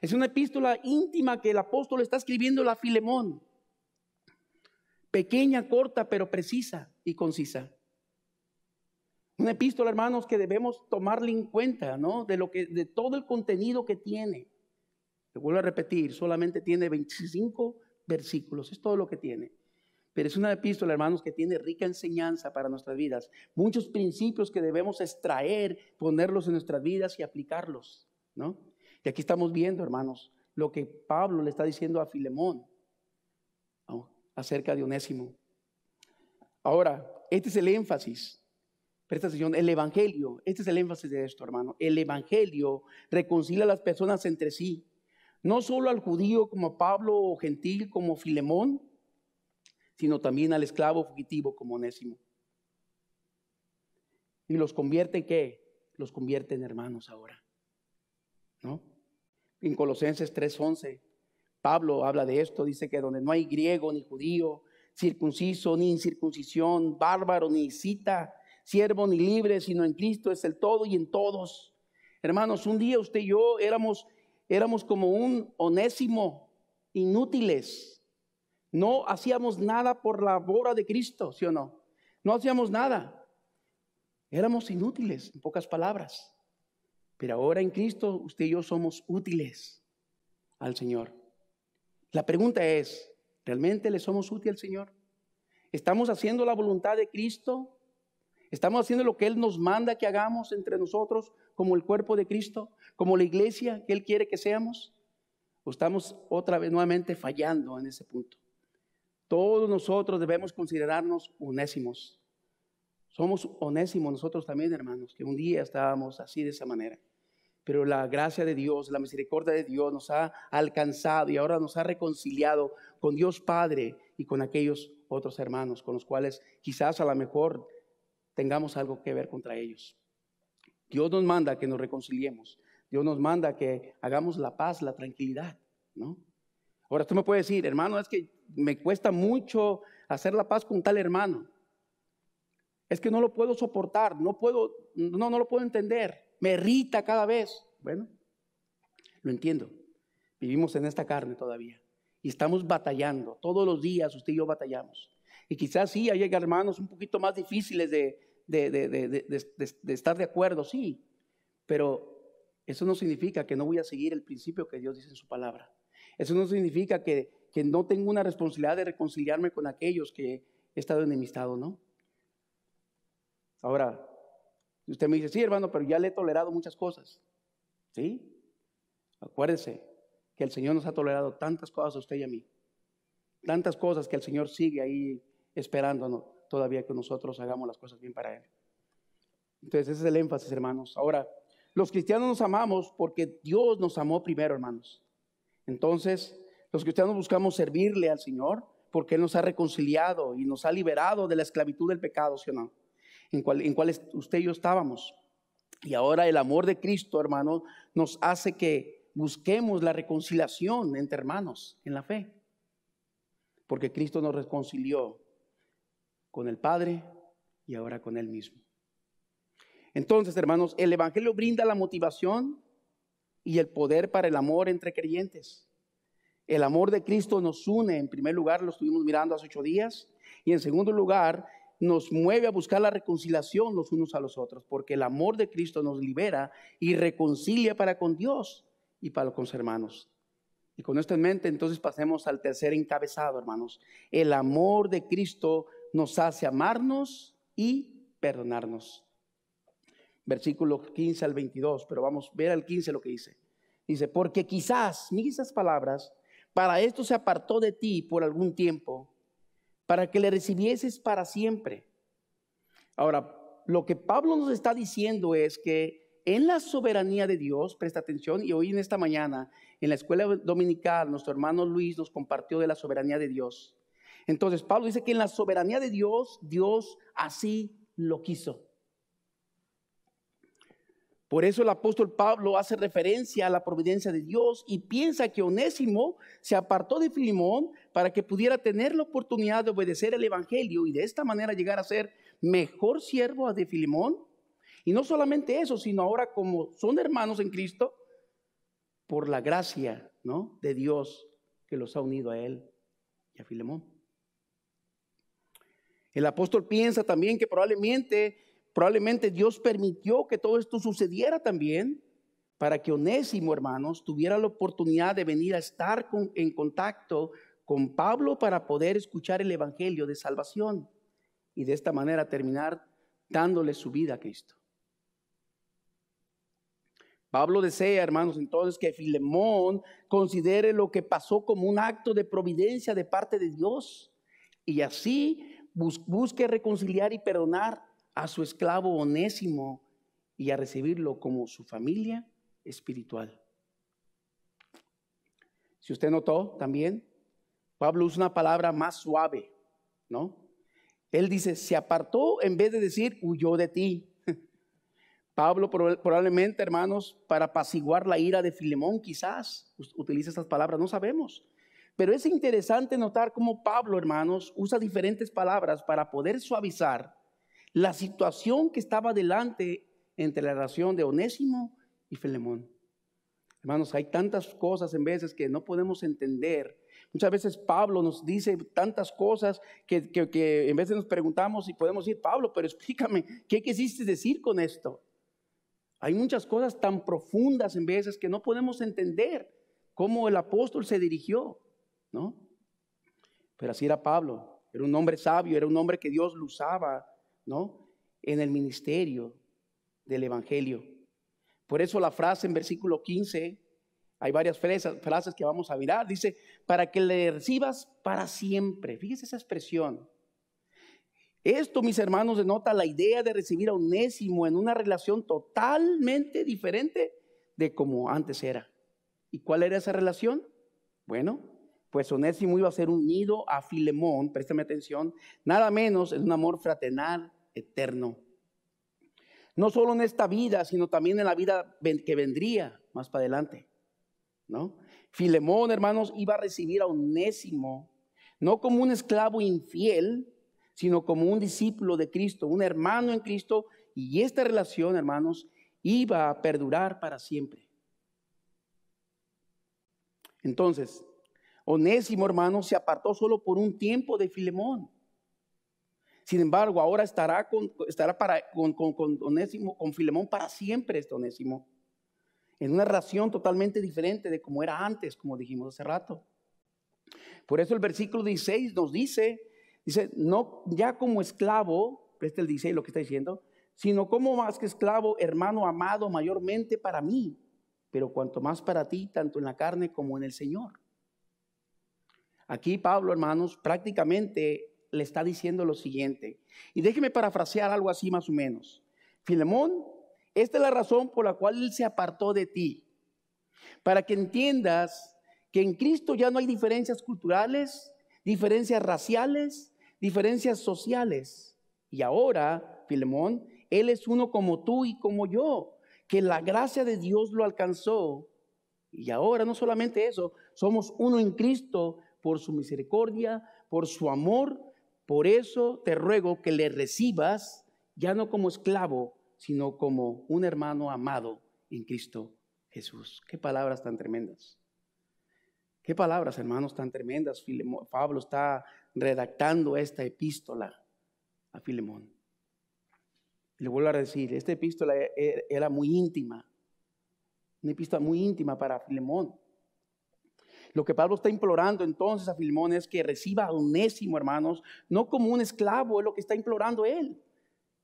Es una epístola íntima que el apóstol está escribiendo a Filemón. Pequeña, corta, pero precisa y concisa. Una epístola, hermanos, que debemos tomarla en cuenta, ¿no? De todo el contenido que tiene. Te vuelvo a repetir, solamente tiene 25 versículos, es todo lo que tiene. Pero es una epístola, hermanos, que tiene rica enseñanza para nuestras vidas. Muchos principios que debemos extraer, ponerlos en nuestras vidas y aplicarlos, ¿no? Y aquí estamos viendo, hermanos, lo que Pablo le está diciendo a Filemón, ¿no?, acerca de Onésimo. Ahora, este es el énfasis. Presta atención, el evangelio, este es el énfasis de esto, hermano. El evangelio reconcilia a las personas entre sí. No solo al judío como Pablo o gentil como Filemón, sino también al esclavo fugitivo como Onésimo. ¿Y los convierte en qué? Los convierte en hermanos ahora, ¿no? En Colosenses 3:11, Pablo habla de esto, dice que donde no hay griego ni judío, circunciso ni incircuncisión, bárbaro ni escita, siervo ni libre, sino en Cristo es el todo y en todos. Hermanos, un día usted y yo éramos como un Onésimo, inútiles. No hacíamos nada por la obra de Cristo, ¿sí o no? No hacíamos nada. Éramos inútiles, en pocas palabras. Pero ahora en Cristo usted y yo somos útiles al Señor. La pregunta es, ¿realmente le somos útiles al Señor? ¿Estamos haciendo la voluntad de Cristo? ¿Estamos haciendo lo que Él nos manda que hagamos entre nosotros como el cuerpo de Cristo? ¿Como la iglesia que Él quiere que seamos? ¿O estamos otra vez nuevamente fallando en ese punto? Todos nosotros debemos considerarnos onésimos. Somos onésimos nosotros también, hermanos, que un día estábamos así de esa manera. Pero la gracia de Dios, la misericordia de Dios nos ha alcanzado y ahora nos ha reconciliado con Dios Padre y con aquellos otros hermanos con los cuales quizás a lo mejor tengamos algo que ver contra ellos. Dios nos manda que nos reconciliemos. Dios nos manda que hagamos la paz, la tranquilidad, ¿no? Ahora tú me puedes decir, hermano, es que me cuesta mucho hacer la paz con tal hermano. Es que no lo puedo soportar, no lo puedo entender. Me irrita cada vez. Bueno, lo entiendo. Vivimos en esta carne todavía y estamos batallando. Todos los días usted y yo batallamos. Y quizás sí hay hermanos un poquito más difíciles de estar de acuerdo, sí. Pero eso no significa que no voy a seguir el principio que Dios dice en su palabra. Eso no significa que no tengo una responsabilidad de reconciliarme con aquellos que he estado enemistado, ¿no? Ahora, usted me dice, sí, hermano, pero ya le he tolerado muchas cosas. ¿Sí? Acuérdese que el Señor nos ha tolerado tantas cosas a usted y a mí. Tantas cosas que el Señor sigue ahí esperándonos todavía que nosotros hagamos las cosas bien para Él. Entonces, ese es el énfasis, hermanos. Ahora, los cristianos nos amamos porque Dios nos amó primero, hermanos. Entonces, los cristianos buscamos servirle al Señor porque Él nos ha reconciliado y nos ha liberado de la esclavitud del pecado, ¿sí o no? En cual usted y yo estábamos. Y ahora el amor de Cristo, hermano, nos hace que busquemos la reconciliación entre hermanos en la fe. Porque Cristo nos reconcilió con el Padre y ahora con Él mismo. Entonces, hermanos, el Evangelio brinda la motivación y el poder para el amor entre creyentes. El amor de Cristo nos une, en primer lugar, lo estuvimos mirando hace 8 días, y en segundo lugar, nos mueve a buscar la reconciliación los unos a los otros, porque el amor de Cristo nos libera y reconcilia para con Dios y para con los hermanos. Y con esto en mente, entonces pasemos al tercer encabezado, hermanos. El amor de Cristo nos hace amarnos y perdonarnos. Versículo 15 al 22, pero vamos a ver al 15 lo que dice. Dice, porque quizás, mire esas palabras, para esto se apartó de ti por algún tiempo, para que le recibieses para siempre. Ahora, lo que Pablo nos está diciendo es que en la soberanía de Dios, presta atención, y hoy en esta mañana, en la escuela dominical, nuestro hermano Luis nos compartió de la soberanía de Dios. Entonces, Pablo dice que en la soberanía de Dios, Dios así lo quiso. Por eso el apóstol Pablo hace referencia a la providencia de Dios y piensa que Onésimo se apartó de Filemón para que pudiera tener la oportunidad de obedecer el evangelio y de esta manera llegar a ser mejor siervo de Filemón. Y no solamente eso, sino ahora como son hermanos en Cristo, por la gracia, ¿no?, de Dios que los ha unido a él y a Filemón. El apóstol piensa también que probablemente Dios permitió que todo esto sucediera también para que Onésimo, hermanos, tuviera la oportunidad de venir a estar en contacto con Pablo para poder escuchar el evangelio de salvación y de esta manera terminar dándole su vida a Cristo. Pablo desea, hermanos, entonces que Filemón considere lo que pasó como un acto de providencia de parte de Dios y así busque reconciliar y perdonar a su esclavo Onésimo y a recibirlo como su familia espiritual. Si usted notó también, Pablo usa una palabra más suave, ¿no? Él dice, se apartó en vez de decir, huyó de ti. Pablo probablemente, hermanos, para apaciguar la ira de Filemón, quizás utiliza estas palabras, no sabemos. Pero es interesante notar cómo Pablo, hermanos, usa diferentes palabras para poder suavizar la situación que estaba delante entre la relación de Onésimo y Filemón. Hermanos, hay tantas cosas en veces que no podemos entender. Muchas veces Pablo nos dice tantas cosas que en veces nos preguntamos y podemos decir, Pablo, pero explícame, ¿qué quisiste decir con esto? Hay muchas cosas tan profundas en veces que no podemos entender cómo el apóstol se dirigió, ¿no? Pero así era Pablo, era un hombre sabio, era un hombre que Dios lo usaba, ¿no? En el ministerio del evangelio. Por eso la frase en versículo 15, hay varias frases que vamos a mirar, dice, para que le recibas para siempre. Fíjese esa expresión. Esto, mis hermanos, denota la idea de recibir a Onésimo en una relación totalmente diferente de como antes era. ¿Y cuál era esa relación? Bueno, pues Onésimo iba a ser unido a Filemón, préstame atención, nada menos en un amor fraternal eterno. No solo en esta vida, sino también en la vida que vendría más para adelante, ¿no? Filemón, hermanos, iba a recibir a Onésimo, no como un esclavo infiel, sino como un discípulo de Cristo, un hermano en Cristo, y esta relación, hermanos, iba a perdurar para siempre. Entonces, Onésimo, hermanos, se apartó solo por un tiempo de Filemón. Sin embargo, ahora estará con Onésimo, con Filemón para siempre, este Onésimo, en una relación totalmente diferente de como era antes, como dijimos hace rato. Por eso el versículo 16 nos dice, no ya como esclavo, presta el 16 lo que está diciendo, sino como más que esclavo, hermano amado mayormente para mí, pero cuanto más para ti, tanto en la carne como en el Señor. Aquí Pablo, hermanos, prácticamente le está diciendo lo siguiente, y déjeme parafrasear algo así más o menos. Filemón, esta es la razón por la cual él se apartó de ti, para que entiendas que en Cristo ya no hay diferencias culturales, diferencias raciales, diferencias sociales. Y ahora, Filemón, él es uno como tú y como yo, que la gracia de Dios lo alcanzó. Y ahora no solamente eso, somos uno en Cristo por su misericordia, por su amor. Por eso te ruego que le recibas ya no como esclavo, sino como un hermano amado en Cristo Jesús. Qué palabras tan tremendas. Qué palabras, hermanos, tan tremendas. Pablo está redactando esta epístola a Filemón. Le vuelvo a decir, esta epístola era muy íntima, una epístola muy íntima para Filemón. Lo que Pablo está implorando entonces a Filemón es que reciba a Onésimo, hermanos, no como un esclavo, es lo que está implorando él,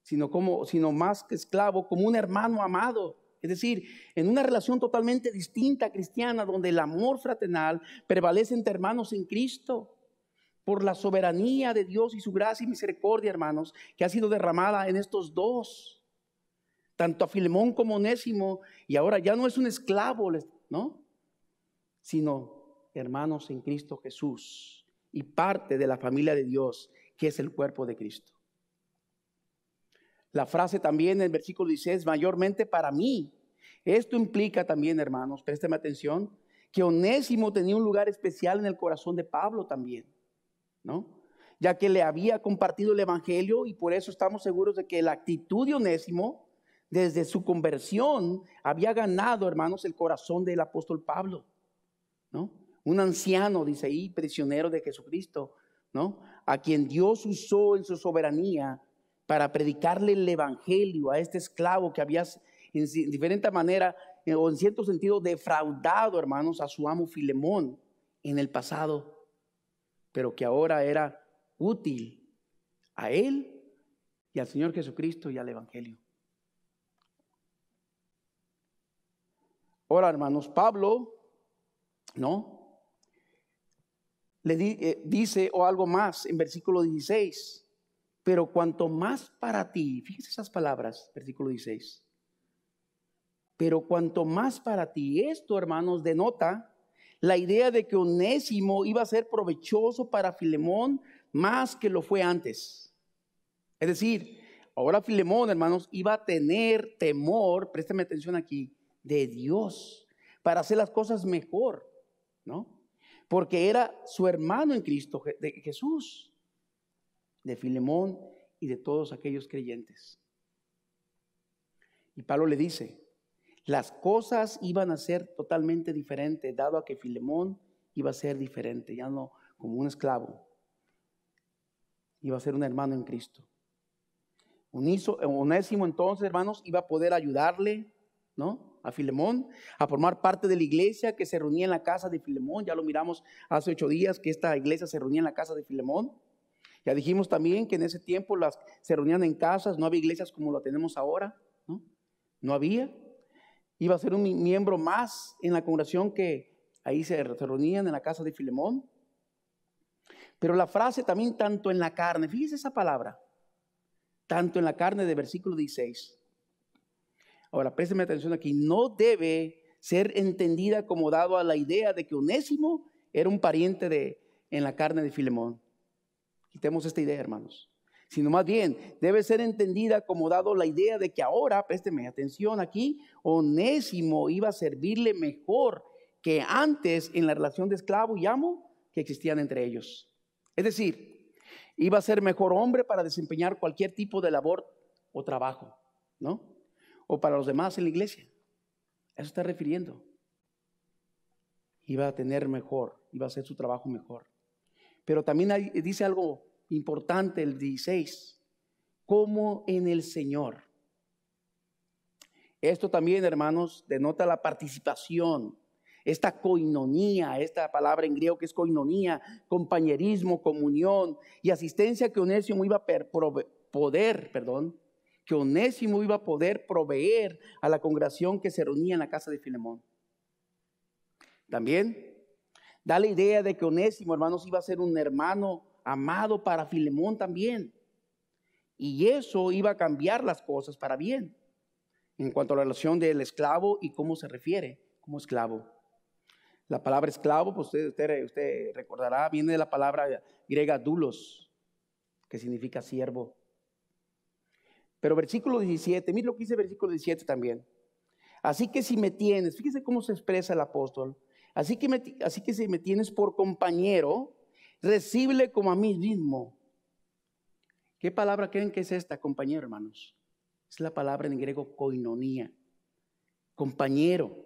sino más que esclavo, como un hermano amado. Es decir, en una relación totalmente distinta cristiana, donde el amor fraternal prevalece entre hermanos en Cristo, por la soberanía de Dios y su gracia y misericordia, hermanos, que ha sido derramada en estos dos, tanto a Filemón como a Onésimo, y ahora ya no es un esclavo, ¿no? Sino hermanos en Cristo Jesús y parte de la familia de Dios, que es el cuerpo de Cristo. La frase también en el versículo 16, mayormente para mí. Esto implica también, hermanos, présteme atención, que Onésimo tenía un lugar especial en el corazón de Pablo también, ¿no? Ya que le había compartido el evangelio, y por eso estamos seguros de que la actitud de Onésimo, desde su conversión, había ganado, hermanos, el corazón del apóstol Pablo, ¿no? Un anciano, dice ahí, prisionero de Jesucristo, ¿no? A quien Dios usó en su soberanía para predicarle el evangelio a este esclavo que había en diferente manera o en cierto sentido defraudado, hermanos, a su amo Filemón en el pasado, pero que ahora era útil a él y al Señor Jesucristo y al evangelio. Ahora, hermanos, Pablo, ¿no? Le dice o algo más en versículo 16. Pero cuanto más para ti, fíjese esas palabras, versículo 16. Pero cuanto más para ti, esto, hermanos, denota la idea de que Onésimo iba a ser provechoso para Filemón más que lo fue antes. Es decir, ahora Filemón, hermanos, iba a tener temor, préstame atención aquí, de Dios para hacer las cosas mejor, ¿no? Porque era su hermano en Cristo, de Jesús, de Filemón y de todos aquellos creyentes. Y Pablo le dice, las cosas iban a ser totalmente diferentes, dado a que Filemón iba a ser diferente, ya no como un esclavo, iba a ser un hermano en Cristo. Onésimo entonces, hermanos, iba a poder ayudarle, ¿no?, a Filemón a formar parte de la iglesia que se reunía en la casa de Filemón. Ya lo miramos hace 8 días que esta iglesia se reunía en la casa de Filemón. Ya dijimos también que en ese tiempo se reunían en casas, no había iglesias como lo tenemos ahora, ¿no? No había. Iba a ser un miembro más en la congregación que ahí se reunían en la casa de Filemón. Pero la frase también tanto en la carne, fíjese esa palabra, tanto en la carne de versículo 16. Ahora, présteme atención aquí, no debe ser entendida como dado a la idea de que Onésimo era un pariente en la carne de Filemón. Quitemos esta idea, hermanos. Sino más bien, debe ser entendida como dado la idea de que ahora, présteme atención aquí, Onésimo iba a servirle mejor que antes en la relación de esclavo y amo que existían entre ellos. Es decir, iba a ser mejor hombre para desempeñar cualquier tipo de labor o trabajo, ¿no? O para los demás en la iglesia. Eso está refiriendo. Iba a tener mejor, iba a hacer su trabajo mejor. Pero también dice algo importante el 16, como en el Señor. Esto también, hermanos, denota la participación, esta koinonía, esta palabra en griego que es koinonía, compañerismo, comunión y asistencia que Onésimo iba a poder proveer a la congregación que se reunía en la casa de Filemón. También da la idea de que Onésimo, hermanos, iba a ser un hermano amado para Filemón también. Y eso iba a cambiar las cosas para bien en cuanto a la relación del esclavo y cómo se refiere como esclavo. La palabra esclavo, pues usted recordará, viene de la palabra griega doulos, que significa siervo. Pero versículo 17, mire lo que dice versículo 17 también. Así que si me tienes, fíjese cómo se expresa el apóstol. Así que si me tienes por compañero, recíbele como a mí mismo. ¿Qué palabra creen que es esta, compañero, hermanos? Es la palabra en griego koinonía, compañero.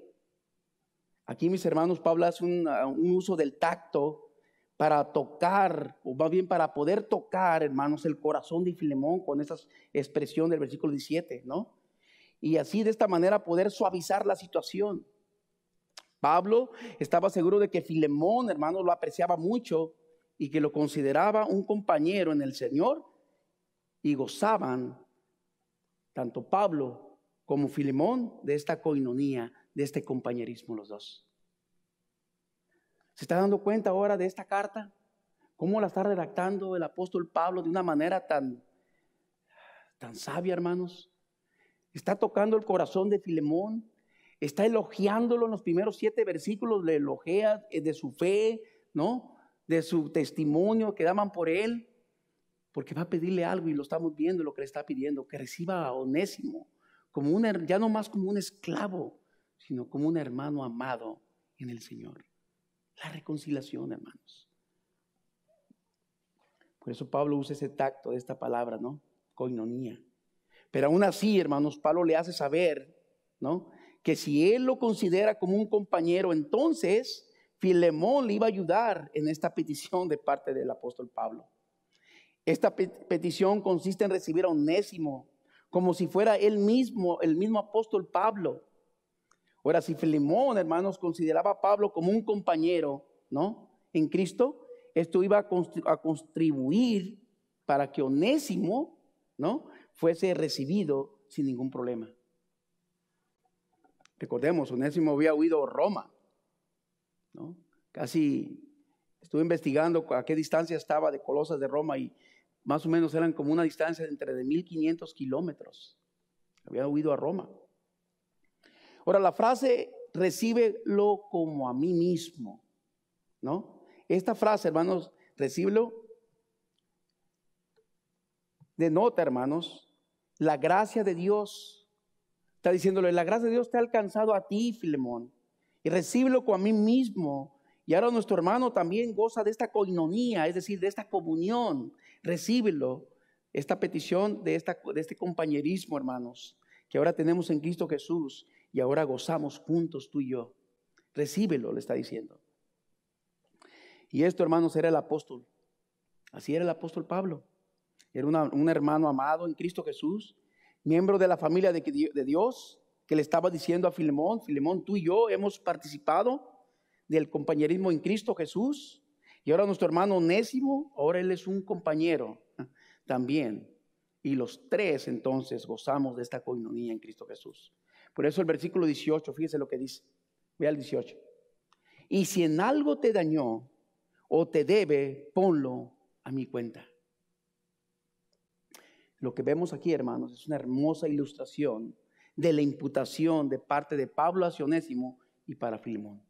Aquí, mis hermanos, Pablo hace un uso del tacto para tocar, o más bien para poder tocar, hermanos, el corazón de Filemón con esa expresión del versículo 17, ¿no? Y así de esta manera poder suavizar la situación. Pablo estaba seguro de que Filemón, hermanos, lo apreciaba mucho y que lo consideraba un compañero en el Señor, y gozaban tanto Pablo como Filemón de esta koinonía, de este compañerismo los dos. ¿Se está dando cuenta ahora de esta carta? ¿Cómo la está redactando el apóstol Pablo de una manera tan sabia, hermanos? Está tocando el corazón de Filemón, está elogiándolo en los primeros 7 versículos, le elogia de su fe, ¿no?, de su testimonio que daban por él, porque va a pedirle algo y lo estamos viendo lo que le está pidiendo, que reciba a Onésimo como ya no más como un esclavo, sino como un hermano amado en el Señor. La reconciliación, hermanos. Por eso Pablo usa ese tacto de esta palabra, ¿no? Koinonía. Pero aún así, hermanos, Pablo le hace saber, ¿no?, que si él lo considera como un compañero, entonces Filemón le iba a ayudar en esta petición de parte del apóstol Pablo. Esta petición consiste en recibir a Onésimo como si fuera él mismo, el mismo apóstol Pablo. Ahora, si Filemón, hermanos, consideraba a Pablo como un compañero, ¿no?, en Cristo, esto iba a contribuir para que Onésimo, ¿no?, fuese recibido sin ningún problema. Recordemos, Onésimo había huido a Roma, ¿no? Casi estuve investigando a qué distancia estaba de Colosas de Roma y Más o menos eran como una distancia de entre 1,500 kilómetros. Había huido a Roma. Ahora, la frase, recíbelo como a mí mismo, ¿no? Esta frase, hermanos, recíbelo, denota, hermanos, la gracia de Dios. Está diciéndole, la gracia de Dios te ha alcanzado a ti, Filemón, y recíbelo como a mí mismo. Y ahora nuestro hermano también goza de esta coinonía, es decir, de esta comunión. Recíbelo, esta petición de este compañerismo, hermanos, que ahora tenemos en Cristo Jesús y ahora gozamos juntos tú y yo. Recíbelo, le está diciendo. Y esto, hermanos, era el apóstol. Así era el apóstol Pablo. Era un hermano amado en Cristo Jesús, miembro de la familia de Dios, que le estaba diciendo a Filemón, Filemón, tú y yo hemos participado del compañerismo en Cristo Jesús. Y ahora nuestro hermano Onésimo, ahora él es un compañero también. Y los tres entonces gozamos de esta coinonía en Cristo Jesús. Por eso el versículo 18, fíjese lo que dice. Vea el 18. Y si en algo te dañó o te debe, ponlo a mi cuenta. Lo que vemos aquí, hermanos, es una hermosa ilustración de la imputación de parte de Pablo hacia Onésimo y para Filemón.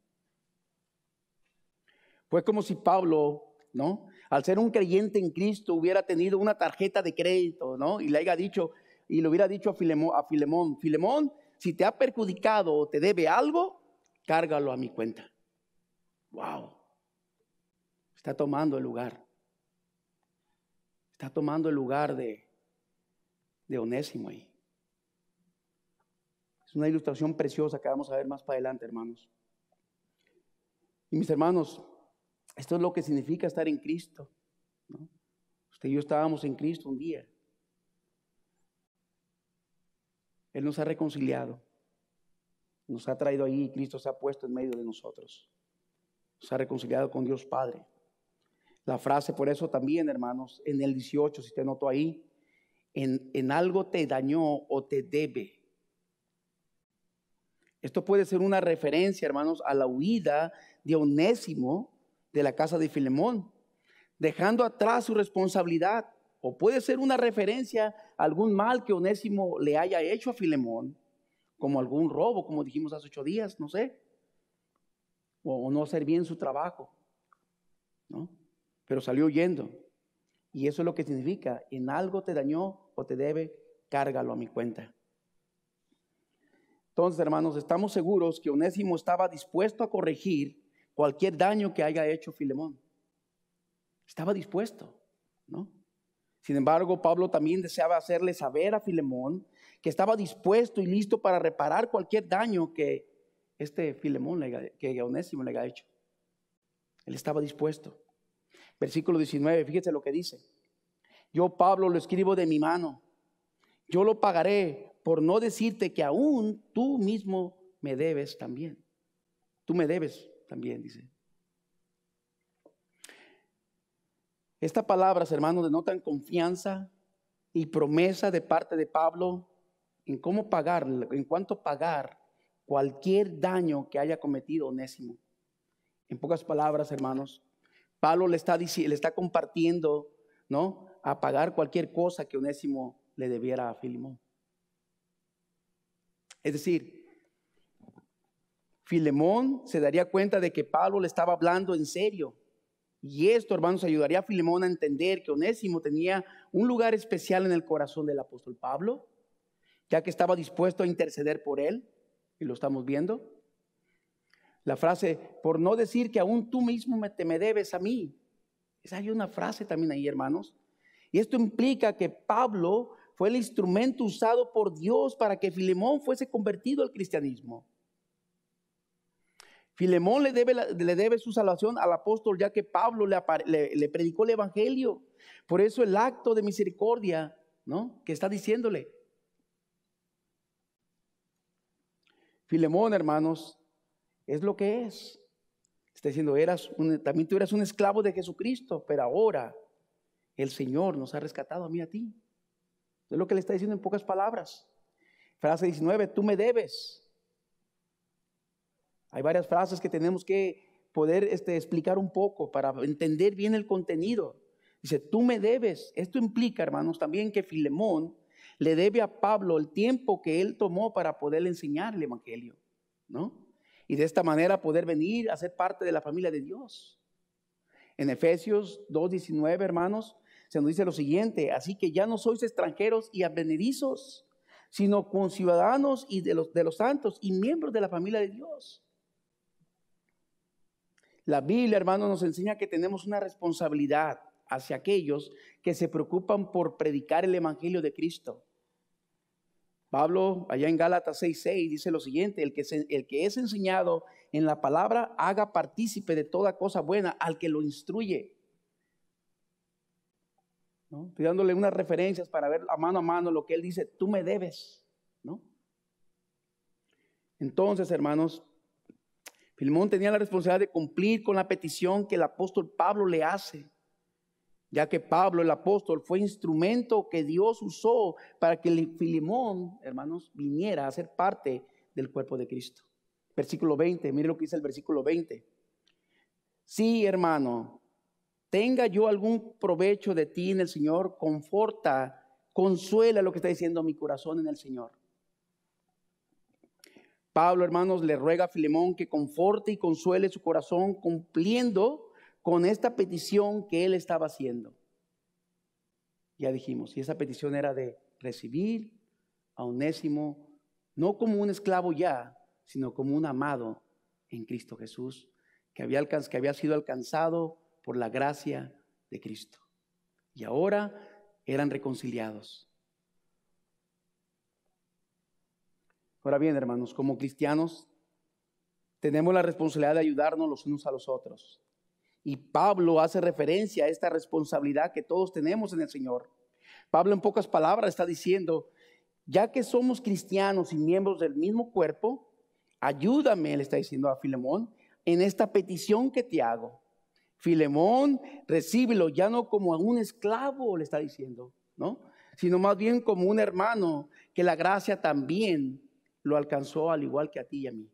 Fue como si Pablo, ¿no?, al ser un creyente en Cristo, hubiera tenido una tarjeta de crédito, ¿no?, y le haya dicho, y le hubiera dicho a Filemón, Filemón, si te ha perjudicado o te debe algo, cárgalo a mi cuenta. Wow. Está tomando el lugar. Está tomando el lugar de Onésimo ahí. Es una ilustración preciosa que vamos a ver más para adelante, hermanos. Y mis hermanos, esto es lo que significa estar en Cristo, ¿no? Usted y yo estábamos en Cristo un día. Él nos ha reconciliado. Nos ha traído ahí y Cristo se ha puesto en medio de nosotros. Nos ha reconciliado con Dios Padre. La frase, por eso también, hermanos, en el 18, si usted notó ahí, en algo te dañó o te debe. Esto puede ser una referencia, hermanos, a la huida de Onésimo de la casa de Filemón, dejando atrás su responsabilidad. O puede ser una referencia a algún mal que Onésimo le haya hecho a Filemón, como algún robo, como dijimos hace 8 días, no sé, o no hacer bien su trabajo, ¿no? Pero salió huyendo. Y eso es lo que significa, en algo te dañó o te debe, cárgalo a mi cuenta. Entonces, hermanos, estamos seguros que Onésimo estaba dispuesto a corregir cualquier daño que haya hecho Filemón. Estaba dispuesto, ¿no? Sin embargo, Pablo también deseaba hacerle saber a Filemón que estaba dispuesto y listo para reparar cualquier daño que que Onésimo le haya hecho. Él estaba dispuesto. Versículo 19, fíjese lo que dice. Yo, Pablo, lo escribo de mi mano. Yo lo pagaré, por no decirte que aún tú mismo me debes también. Tú me debes también, dice. Estas palabras, hermanos, denotan confianza y promesa de parte de Pablo en cómo pagar, en cuánto pagar cualquier daño que haya cometido Onésimo. En pocas palabras, hermanos, Pablo le está compartiendo, ¿no?, a pagar cualquier cosa que Onésimo le debiera a Filemón. Es decir, Filemón se daría cuenta de que Pablo le estaba hablando en serio. Y esto, hermanos, ayudaría a Filemón a entender que Onésimo tenía un lugar especial en el corazón del apóstol Pablo, ya que estaba dispuesto a interceder por él, y lo estamos viendo. La frase, por no decir que aún tú mismo me debes a mí. Hay una frase también ahí, hermanos. Y esto implica que Pablo fue el instrumento usado por Dios para que Filemón fuese convertido al cristianismo. Filemón le debe su salvación al apóstol, ya que Pablo le predicó el evangelio. Por eso el acto de misericordia, ¿no?, que está diciéndole. Filemón, hermanos, es lo que es. Está diciendo, también tú eras un esclavo de Jesucristo, pero ahora el Señor nos ha rescatado a mí y a ti. Es lo que le está diciendo en pocas palabras. Frase 19, tú me debes. Hay varias frases que tenemos que poder explicar un poco para entender bien el contenido. Dice, tú me debes. Esto implica, hermanos, también que Filemón le debe a Pablo el tiempo que él tomó para poderle enseñar el evangelio, ¿no? Y de esta manera poder venir a ser parte de la familia de Dios. En Efesios 2:19, hermanos, se nos dice lo siguiente: así que ya no sois extranjeros y advenedizos, sino conciudadanos y de los santos y miembros de la familia de Dios. La Biblia, hermanos, nos enseña que tenemos una responsabilidad hacia aquellos que se preocupan por predicar el evangelio de Cristo. Pablo, allá en Gálatas 6:6, dice lo siguiente: el que es enseñado en la palabra, haga partícipe de toda cosa buena al que lo instruye. ¿No? Estoy dándole unas referencias para ver a mano lo que él dice, tú me debes, ¿no? Entonces, hermanos, Filemón tenía la responsabilidad de cumplir con la petición que el apóstol Pablo le hace, ya que Pablo, el apóstol, fue instrumento que Dios usó para que Filemón, hermanos, viniera a ser parte del cuerpo de Cristo. Versículo 20, mire lo que dice el versículo 20. Sí, hermano, tenga yo algún provecho de ti en el Señor, conforta, consuela, lo que está diciendo mi corazón en el Señor. Pablo, hermanos, le ruega a Filemón que conforte y consuele su corazón cumpliendo con esta petición que él estaba haciendo. Ya dijimos, y esa petición era de recibir a Onésimo, no como un esclavo ya, sino como un amado en Cristo Jesús, que había sido alcanzado por la gracia de Cristo. Y ahora eran reconciliados. Ahora bien, hermanos, como cristianos, tenemos la responsabilidad de ayudarnos los unos a los otros. Y Pablo hace referencia a esta responsabilidad que todos tenemos en el Señor. Pablo, en pocas palabras, está diciendo, ya que somos cristianos y miembros del mismo cuerpo, ayúdame, le está diciendo a Filemón, en esta petición que te hago. Filemón, recíbelo ya no como a un esclavo, le está diciendo, ¿no? Sino más bien como un hermano, que la gracia también lo alcanzó al igual que a ti y a mí.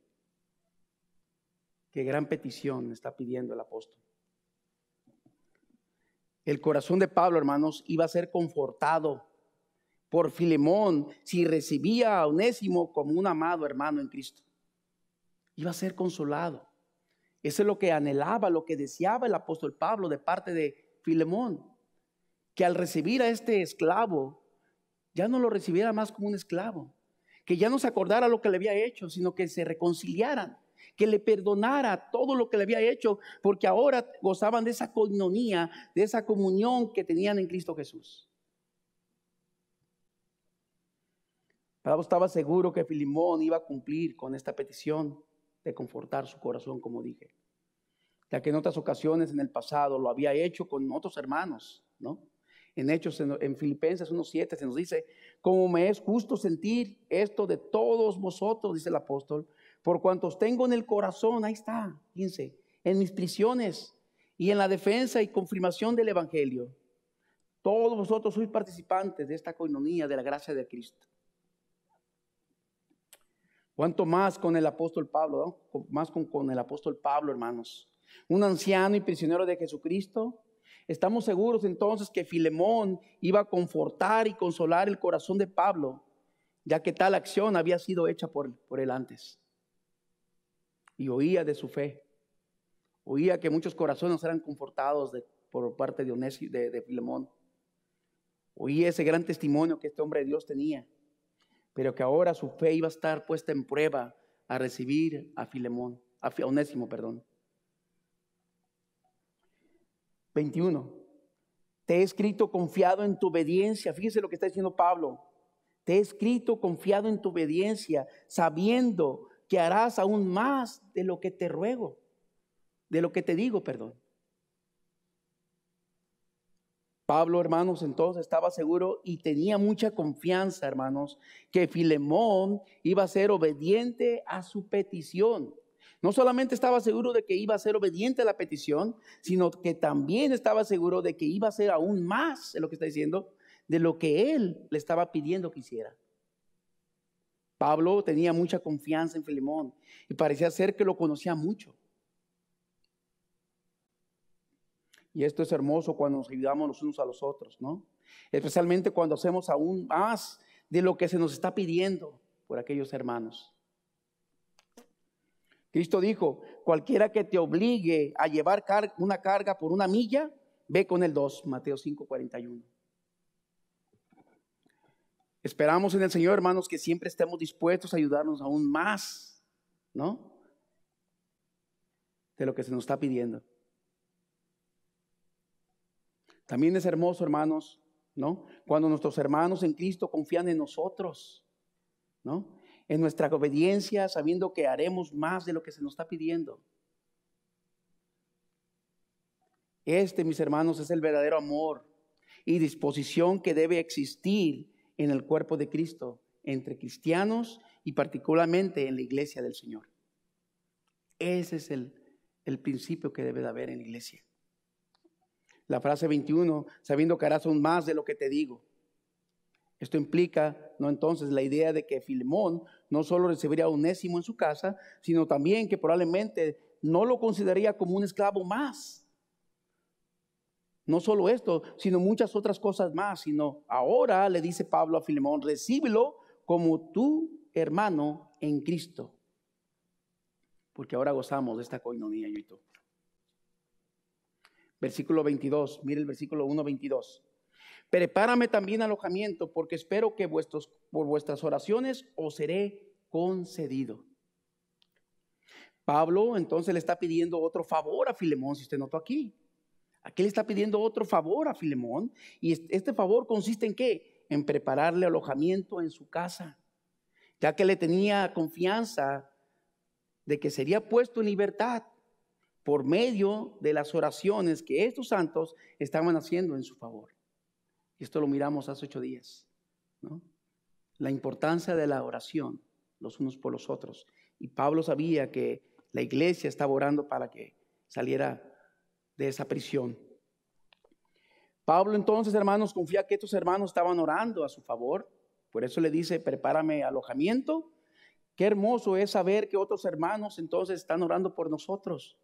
Qué gran petición está pidiendo el apóstol. El corazón de Pablo, hermanos, iba a ser confortado por Filemón si recibía a Onésimo como un amado hermano en Cristo. Iba a ser consolado. Eso es lo que anhelaba, lo que deseaba el apóstol Pablo de parte de Filemón. Que al recibir a este esclavo, ya no lo recibiera más como un esclavo. Que ya no se acordara lo que le había hecho, sino que se reconciliaran. Que le perdonara todo lo que le había hecho, porque ahora gozaban de esa coinonía, de esa comunión que tenían en Cristo Jesús. Pablo estaba seguro que Filemón iba a cumplir con esta petición de confortar su corazón, como dije, ya que en otras ocasiones en el pasado lo había hecho con otros hermanos, ¿no? En Hechos, en Filipenses 1:7 se nos dice, como me es justo sentir esto de todos vosotros, dice el apóstol, por cuantos tengo en el corazón, ahí está, fíjense, en mis prisiones y en la defensa y confirmación del evangelio. Todos vosotros sois participantes de esta coinonía de la gracia de Cristo. ¿Cuánto más con el apóstol Pablo, ¿no? Más con el apóstol Pablo, hermanos? Un anciano y prisionero de Jesucristo. Estamos seguros entonces que Filemón iba a confortar y consolar el corazón de Pablo, ya que tal acción había sido hecha por él antes. Y oía de su fe. Oía que muchos corazones eran confortados por parte de Filemón. Oía ese gran testimonio que este hombre de Dios tenía, pero que ahora su fe iba a estar puesta en prueba a recibir a Onésimo. 21. Te he escrito confiado en tu obediencia. Fíjese lo que está diciendo Pablo. Te he escrito confiado en tu obediencia, sabiendo que harás aún más de lo que te ruego, de lo que te digo, perdón. Pablo, hermanos, entonces estaba seguro y tenía mucha confianza, hermanos, que Filemón iba a ser obediente a su petición. No solamente estaba seguro de que iba a ser obediente a la petición, sino que también estaba seguro de que iba a ser aún más, es lo que está diciendo, de lo que él le estaba pidiendo que hiciera. Pablo tenía mucha confianza en Filemón y parecía ser que lo conocía mucho. Y esto es hermoso cuando nos ayudamos los unos a los otros, ¿no? Especialmente cuando hacemos aún más de lo que se nos está pidiendo por aquellos hermanos. Cristo dijo, cualquiera que te obligue a llevar una carga por una milla, ve con el 2, Mateo 5:41. Esperamos en el Señor, hermanos, que siempre estemos dispuestos a ayudarnos aún más, ¿no? De lo que se nos está pidiendo. También es hermoso, hermanos, ¿no? Cuando nuestros hermanos en Cristo confían en nosotros, ¿no? En nuestra obediencia, sabiendo que haremos más de lo que se nos está pidiendo. Mis hermanos, es el verdadero amor y disposición que debe existir en el cuerpo de Cristo, entre cristianos y particularmente en la iglesia del Señor. Ese es el principio que debe de haber en la iglesia. La frase 21, sabiendo que harás aún más de lo que te digo. Esto implica, ¿no? Entonces, la idea de que Filemón no solo recibiría a Onésimo en su casa, sino también que probablemente no lo consideraría como un esclavo más. No solo esto, sino muchas otras cosas más, sino ahora le dice Pablo a Filemón, recíbelo como tu hermano en Cristo. Porque ahora gozamos de esta coinonía yo y tú. Versículo 22, mire el versículo 1:22. Prepárame también alojamiento, porque espero que por vuestras oraciones os seré concedido. Pablo entonces le está pidiendo otro favor a Filemón, si usted notó aquí. Aquí le está pidiendo otro favor a Filemón. Y este favor consiste en ¿qué? En prepararle alojamiento en su casa, ya que le tenía confianza de que sería puesto en libertad por medio de las oraciones que estos santos estaban haciendo en su favor. Y esto lo miramos hace 8 días, ¿no? La importancia de la oración los unos por los otros. Y Pablo sabía que la iglesia estaba orando para que saliera de esa prisión. Pablo entonces, hermanos, confía que estos hermanos estaban orando a su favor. Por eso le dice, prepárame alojamiento. Qué hermoso es saber que otros hermanos entonces están orando por nosotros.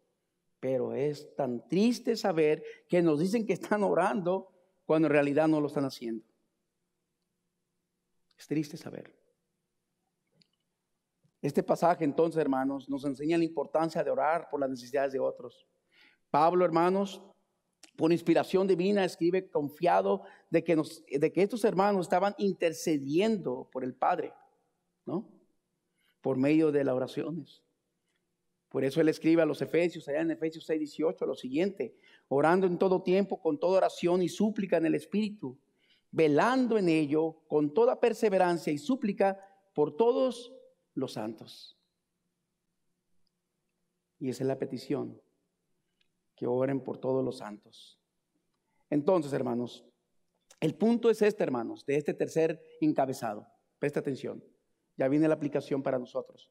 Pero es tan triste saber que nos dicen que están orando cuando en realidad no lo están haciendo. Es triste saber. Este pasaje entonces, hermanos, nos enseña la importancia de orar por las necesidades de otros. Pablo, hermanos, por inspiración divina, escribe confiado de que estos hermanos estaban intercediendo por el Padre, ¿no? Por medio de las oraciones. Por eso él escribe a los Efesios, allá en Efesios 6:18, lo siguiente: orando en todo tiempo, con toda oración y súplica en el Espíritu, velando en ello con toda perseverancia y súplica por todos los santos. Y esa es la petición, que oren por todos los santos. Entonces, hermanos, el punto es hermanos, de este tercer encabezado. Presta atención, ya viene la aplicación para nosotros.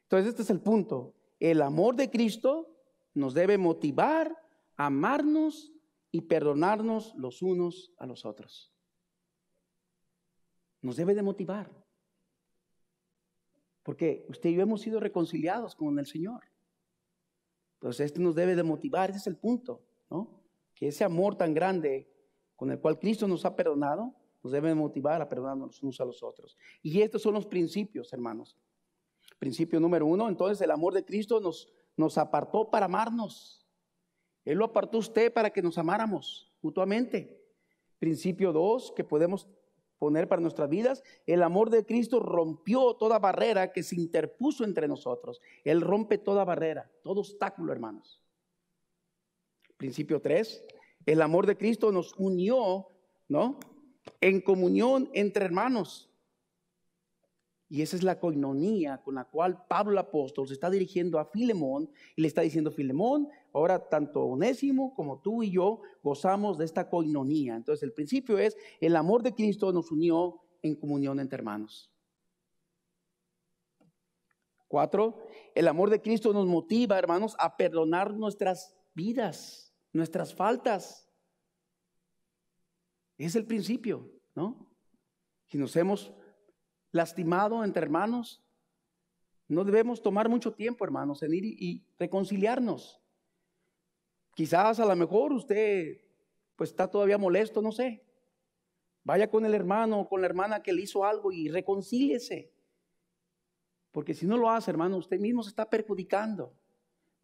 Entonces, este es el punto. El amor de Cristo nos debe motivar a amarnos y perdonarnos los unos a los otros. Nos debe de motivar. Porque usted y yo hemos sido reconciliados con el Señor. Entonces, esto nos debe de motivar, ese es el punto, ¿no? Que ese amor tan grande con el cual Cristo nos ha perdonado, nos debe de motivar a perdonarnos los unos a los otros. Y estos son los principios, hermanos. Principio número 1, entonces el amor de Cristo nos apartó para amarnos. Él lo apartó usted para que nos amáramos mutuamente. Principio 2, que podemos poner para nuestras vidas: el amor de Cristo rompió toda barrera que se interpuso entre nosotros. Él rompe toda barrera, todo obstáculo, hermanos. Principio 3, el amor de Cristo nos unió, ¿no?, en comunión entre hermanos. Y esa es la coinonía con la cual Pablo el apóstol se está dirigiendo a Filemón y le está diciendo: Filemón, ahora tanto Onésimo como tú y yo gozamos de esta coinonía. Entonces el principio es: el amor de Cristo nos unió en comunión entre hermanos. 4, el amor de Cristo nos motiva, hermanos, a perdonar nuestras vidas, nuestras faltas. Es el principio, ¿no? Si nos hemos lastimado entre hermanos, no debemos tomar mucho tiempo, hermanos, en ir y reconciliarnos. Quizás a lo mejor usted pues está todavía molesto, no sé. Vaya con el hermano o con la hermana que le hizo algo y reconcíliese. Porque si no lo hace, hermano, usted mismo se está perjudicando.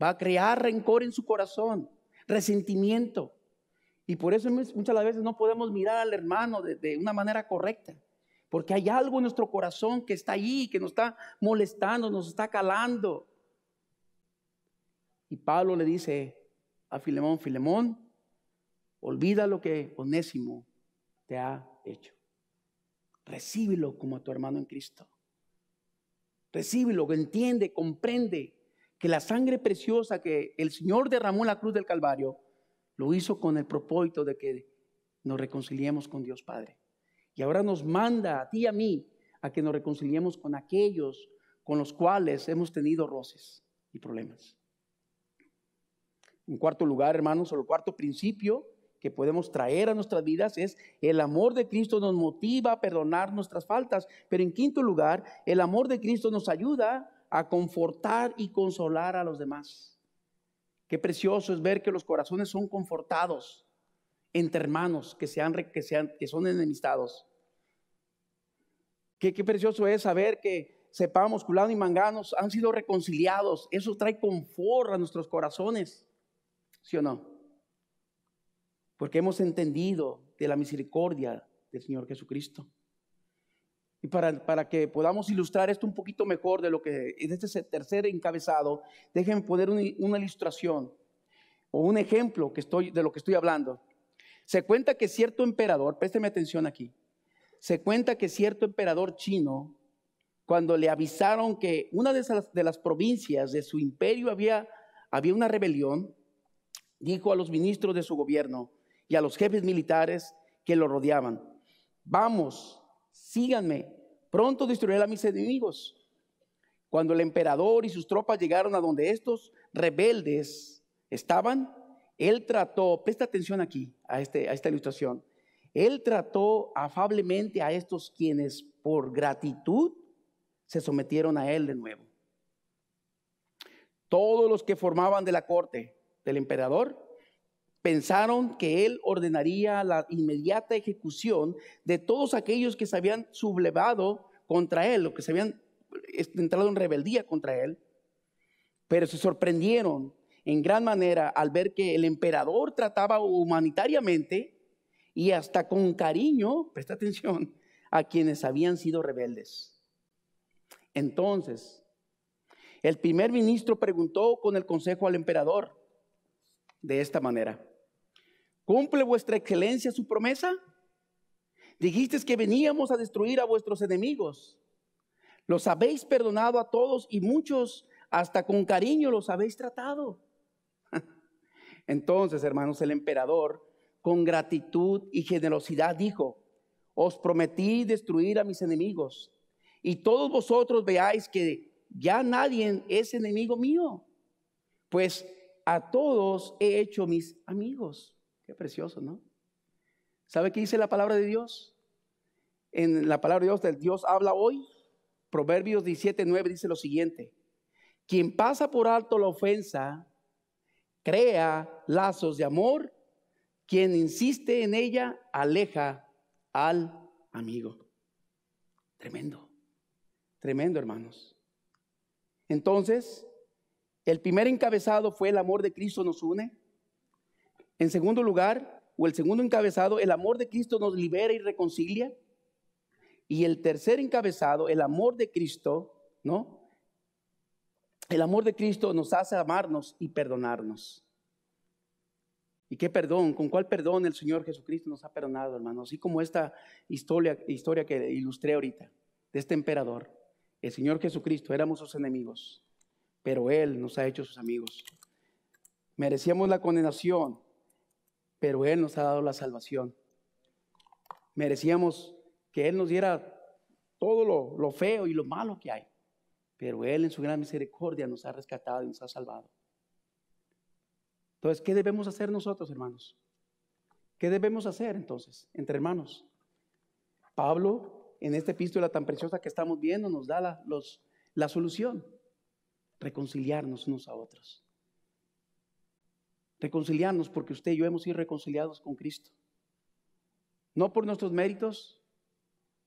Va a crear rencor en su corazón, resentimiento. Y por eso muchas veces no podemos mirar al hermano de una manera correcta. Porque hay algo en nuestro corazón que está ahí, que nos está molestando, nos está calando. Y Pablo le dice a Filemón: Filemón, olvida lo que Onésimo te ha hecho. Recíbelo como a tu hermano en Cristo. Recíbelo, entiende, comprende que la sangre preciosa que el Señor derramó en la cruz del Calvario lo hizo con el propósito de que nos reconciliemos con Dios Padre. Y ahora nos manda a ti y a mí a que nos reconciliemos con aquellos con los cuales hemos tenido roces y problemas. En cuarto lugar, hermanos, o el cuarto principio que podemos traer a nuestras vidas es: el amor de Cristo nos motiva a perdonar nuestras faltas. Pero en quinto lugar, el amor de Cristo nos ayuda a confortar y consolar a los demás. Qué precioso es ver que los corazones son confortados entre hermanos que son enemistados. Qué precioso es saber que sepamos, fulano y manganos han sido reconciliados. Eso trae confort a nuestros corazones, ¿sí o no? Porque hemos entendido de la misericordia del Señor Jesucristo. Y para que podamos ilustrar esto un poquito mejor de lo que es este tercer encabezado, déjenme poner una ilustración o un ejemplo de lo que estoy hablando. Se cuenta que cierto emperador, présteme atención aquí, se cuenta que cierto emperador chino, cuando le avisaron que una de las provincias de su imperio había una rebelión, dijo a los ministros de su gobierno y a los jefes militares que lo rodeaban: vamos, síganme, pronto destruiré a mis enemigos. Cuando el emperador y sus tropas llegaron a donde estos rebeldes estaban, él trató, presta atención aquí a esta ilustración, él trató afablemente a estos quienes por gratitud se sometieron a él de nuevo. Todos los que formaban de la corte del emperador pensaron que él ordenaría la inmediata ejecución de todos aquellos que se habían sublevado contra él, o que se habían entrado en rebeldía contra él. Pero se sorprendieron en gran manera al ver que el emperador trataba humanitariamente y hasta con cariño, presta atención, a quienes habían sido rebeldes. Entonces, el primer ministro preguntó con el consejo al emperador de esta manera: ¿cumple vuestra excelencia su promesa? Dijisteis que veníamos a destruir a vuestros enemigos. Los habéis perdonado a todos y muchos hasta con cariño los habéis tratado. Entonces, hermanos, el emperador con gratitud y generosidad dijo: os prometí destruir a mis enemigos y todos vosotros veáis que ya nadie es enemigo mío, pues a todos he hecho mis amigos. Qué precioso, ¿no? ¿Sabe qué dice la palabra de Dios? En la palabra de Dios, del Dios habla hoy, Proverbios 17:9 dice lo siguiente: quien pasa por alto la ofensa, crea lazos de amor. Quien insiste en ella, aleja al amigo. Tremendo, tremendo, hermanos. Entonces, el primer encabezado fue: el amor de Cristo nos une. En segundo lugar, o el segundo encabezado, el amor de Cristo nos libera y reconcilia. Y el tercer encabezado, el amor de Cristo, ¿no? El amor de Cristo nos hace amarnos y perdonarnos. ¿Y qué perdón? ¿Con cuál perdón el Señor Jesucristo nos ha perdonado, hermanos? Así como esta historia que ilustré ahorita, de este emperador. El Señor Jesucristo, éramos sus enemigos, pero Él nos ha hecho sus amigos. Merecíamos la condenación, pero Él nos ha dado la salvación. Merecíamos que Él nos diera todo lo feo y lo malo que hay, pero Él en su gran misericordia nos ha rescatado y nos ha salvado. Entonces, ¿qué debemos hacer nosotros, hermanos? ¿Qué debemos hacer entonces, entre hermanos? Pablo, en esta epístola tan preciosa que estamos viendo, nos da la solución: reconciliarnos unos a otros. reconciliarnos porque usted y yo hemos sido reconciliados con Cristo. No por nuestros méritos,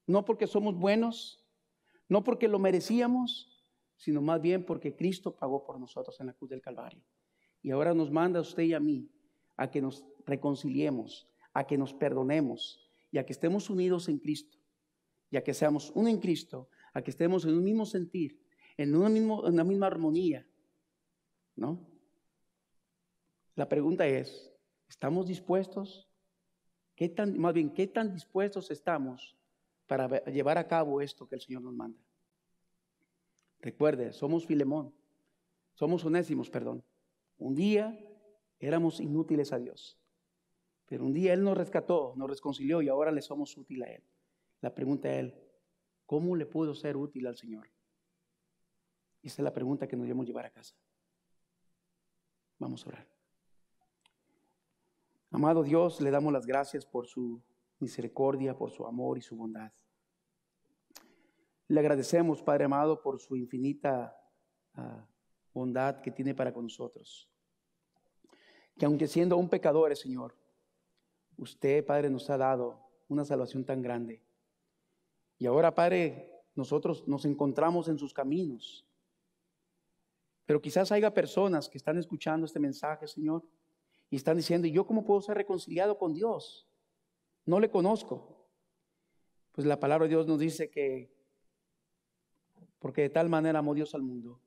no porque somos buenos, no porque lo merecíamos, sino más bien porque Cristo pagó por nosotros en la cruz del Calvario. Y ahora nos manda a usted y a mí a que nos reconciliemos, a que nos perdonemos y a que estemos unidos en Cristo. Y a que seamos uno en Cristo, a que estemos en un mismo sentir, en una misma armonía, ¿no? La pregunta es, ¿estamos dispuestos? ¿Qué tan dispuestos estamos para llevar a cabo esto que el Señor nos manda? Recuerde, somos Onésimos, perdón. Un día éramos inútiles a Dios, pero un día Él nos rescató, nos reconcilió y ahora le somos útiles a Él. La pregunta a Él, ¿cómo le puedo ser útil al Señor? Esa es la pregunta que nos debemos llevar a casa. Vamos a orar. Amado Dios, le damos las gracias por su misericordia, por su amor y su bondad. Le agradecemos, Padre amado, por su infinita bondad que tiene para con nosotros. Que aunque siendo aún pecadores, Señor, usted, Padre, nos ha dado una salvación tan grande. Y ahora, Padre, nosotros nos encontramos en sus caminos. Pero quizás haya personas que están escuchando este mensaje, Señor, y están diciendo, ¿y yo cómo puedo ser reconciliado con Dios? No le conozco. Pues la palabra de Dios nos dice que, porque de tal manera amó Dios al mundo,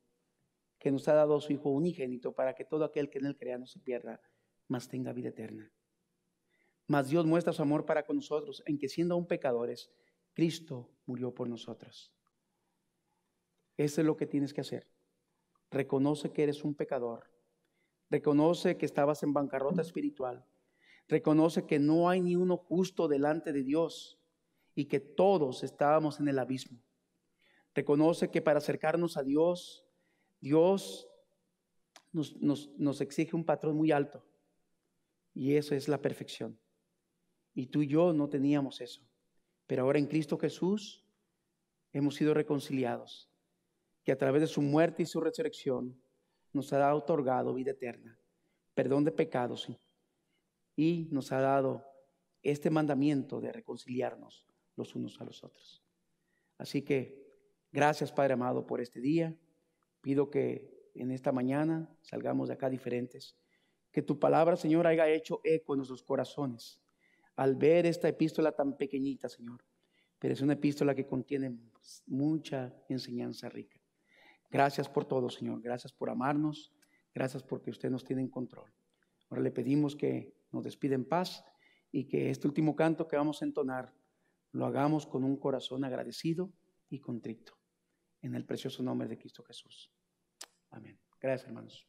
que nos ha dado a su Hijo unigénito para que todo aquel que en Él crea no se pierda, mas tenga vida eterna. Mas Dios muestra su amor para con nosotros en que siendo aún pecadores, Cristo murió por nosotros. Eso es lo que tienes que hacer. Reconoce que eres un pecador. Reconoce que estabas en bancarrota espiritual. Reconoce que no hay ni uno justo delante de Dios y que todos estábamos en el abismo. Reconoce que para acercarnos a Dios, Dios nos exige un patrón muy alto y eso es la perfección. Y tú y yo no teníamos eso. Pero ahora en Cristo Jesús hemos sido reconciliados, que a través de su muerte y su resurrección nos ha otorgado vida eterna, perdón de pecados y nos ha dado este mandamiento de reconciliarnos los unos a los otros. Así que gracias, Padre amado, por este día. Pido que en esta mañana salgamos de acá diferentes, que tu palabra, Señor, haya hecho eco en nuestros corazones al ver esta epístola tan pequeñita, Señor, pero es una epístola que contiene mucha enseñanza rica. Gracias por todo, Señor. Gracias por amarnos. Gracias porque usted nos tiene en control. Ahora le pedimos que nos despida en paz y que este último canto que vamos a entonar lo hagamos con un corazón agradecido y contrito. En el precioso nombre de Cristo Jesús. Amén. Gracias, hermanos.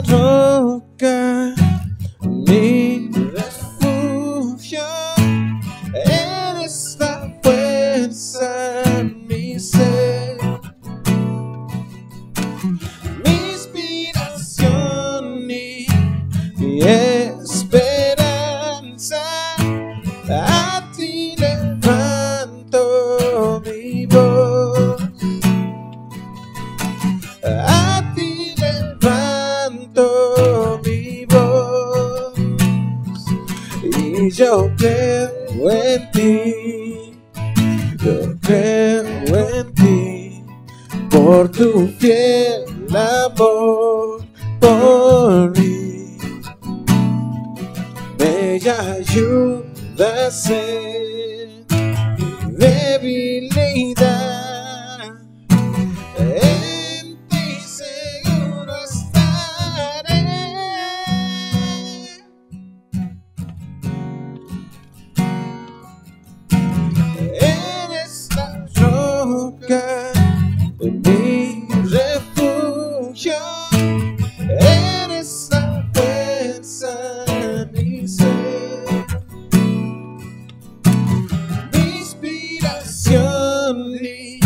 Roca, mi refugio, eres la fuerza, mi ser, mi inspiración y mi esperanza. A ti levanto mi voz, a ti levanto mi voz, y yo creo en ti, yo creo en ti, por tu fiel amor, por mí, me ayuda a ser mi debilidad. En ti seguro estaré. Eres la roca, mi refugio. Eres la fuerza, mi ser, mi inspiración y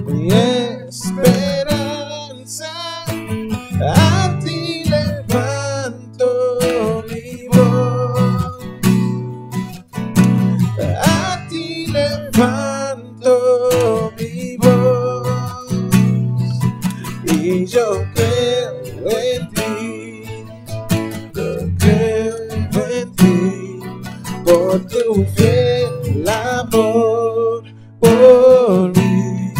mi esperanza. A ti levanto mi voz, a ti levanto mi voz, y yo creo en ti, yo creo en ti, por tu fiel amor por mí,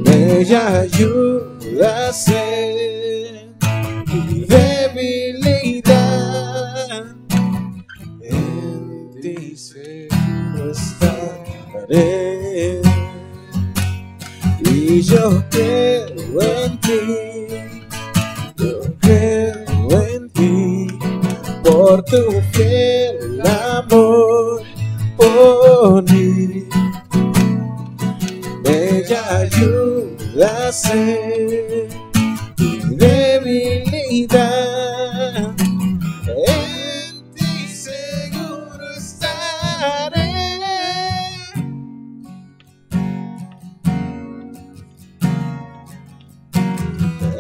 me ayuda a ser mi debilidad. En ti seguro estaré, y yo creo en ti, yo creo en ti, por tu fiel amor por mí, me ayuda a ser mi debilidad. En ti seguro estaré.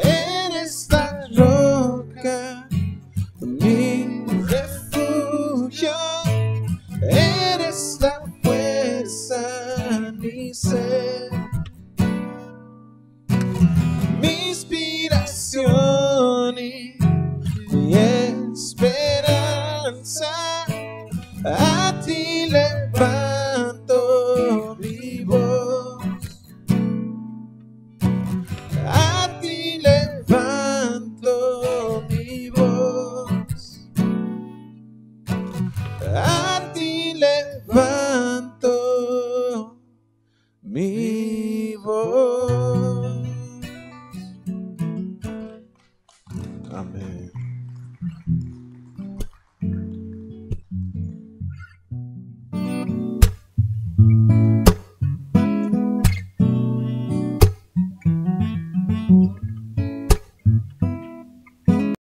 Eres la roca, mi refugio. Eres la fuerza, mi ser, mi inspiración y mi esperanza. A ti levanto mi voz, a ti levanto mi voz, a ti levanto mi voz. Amén.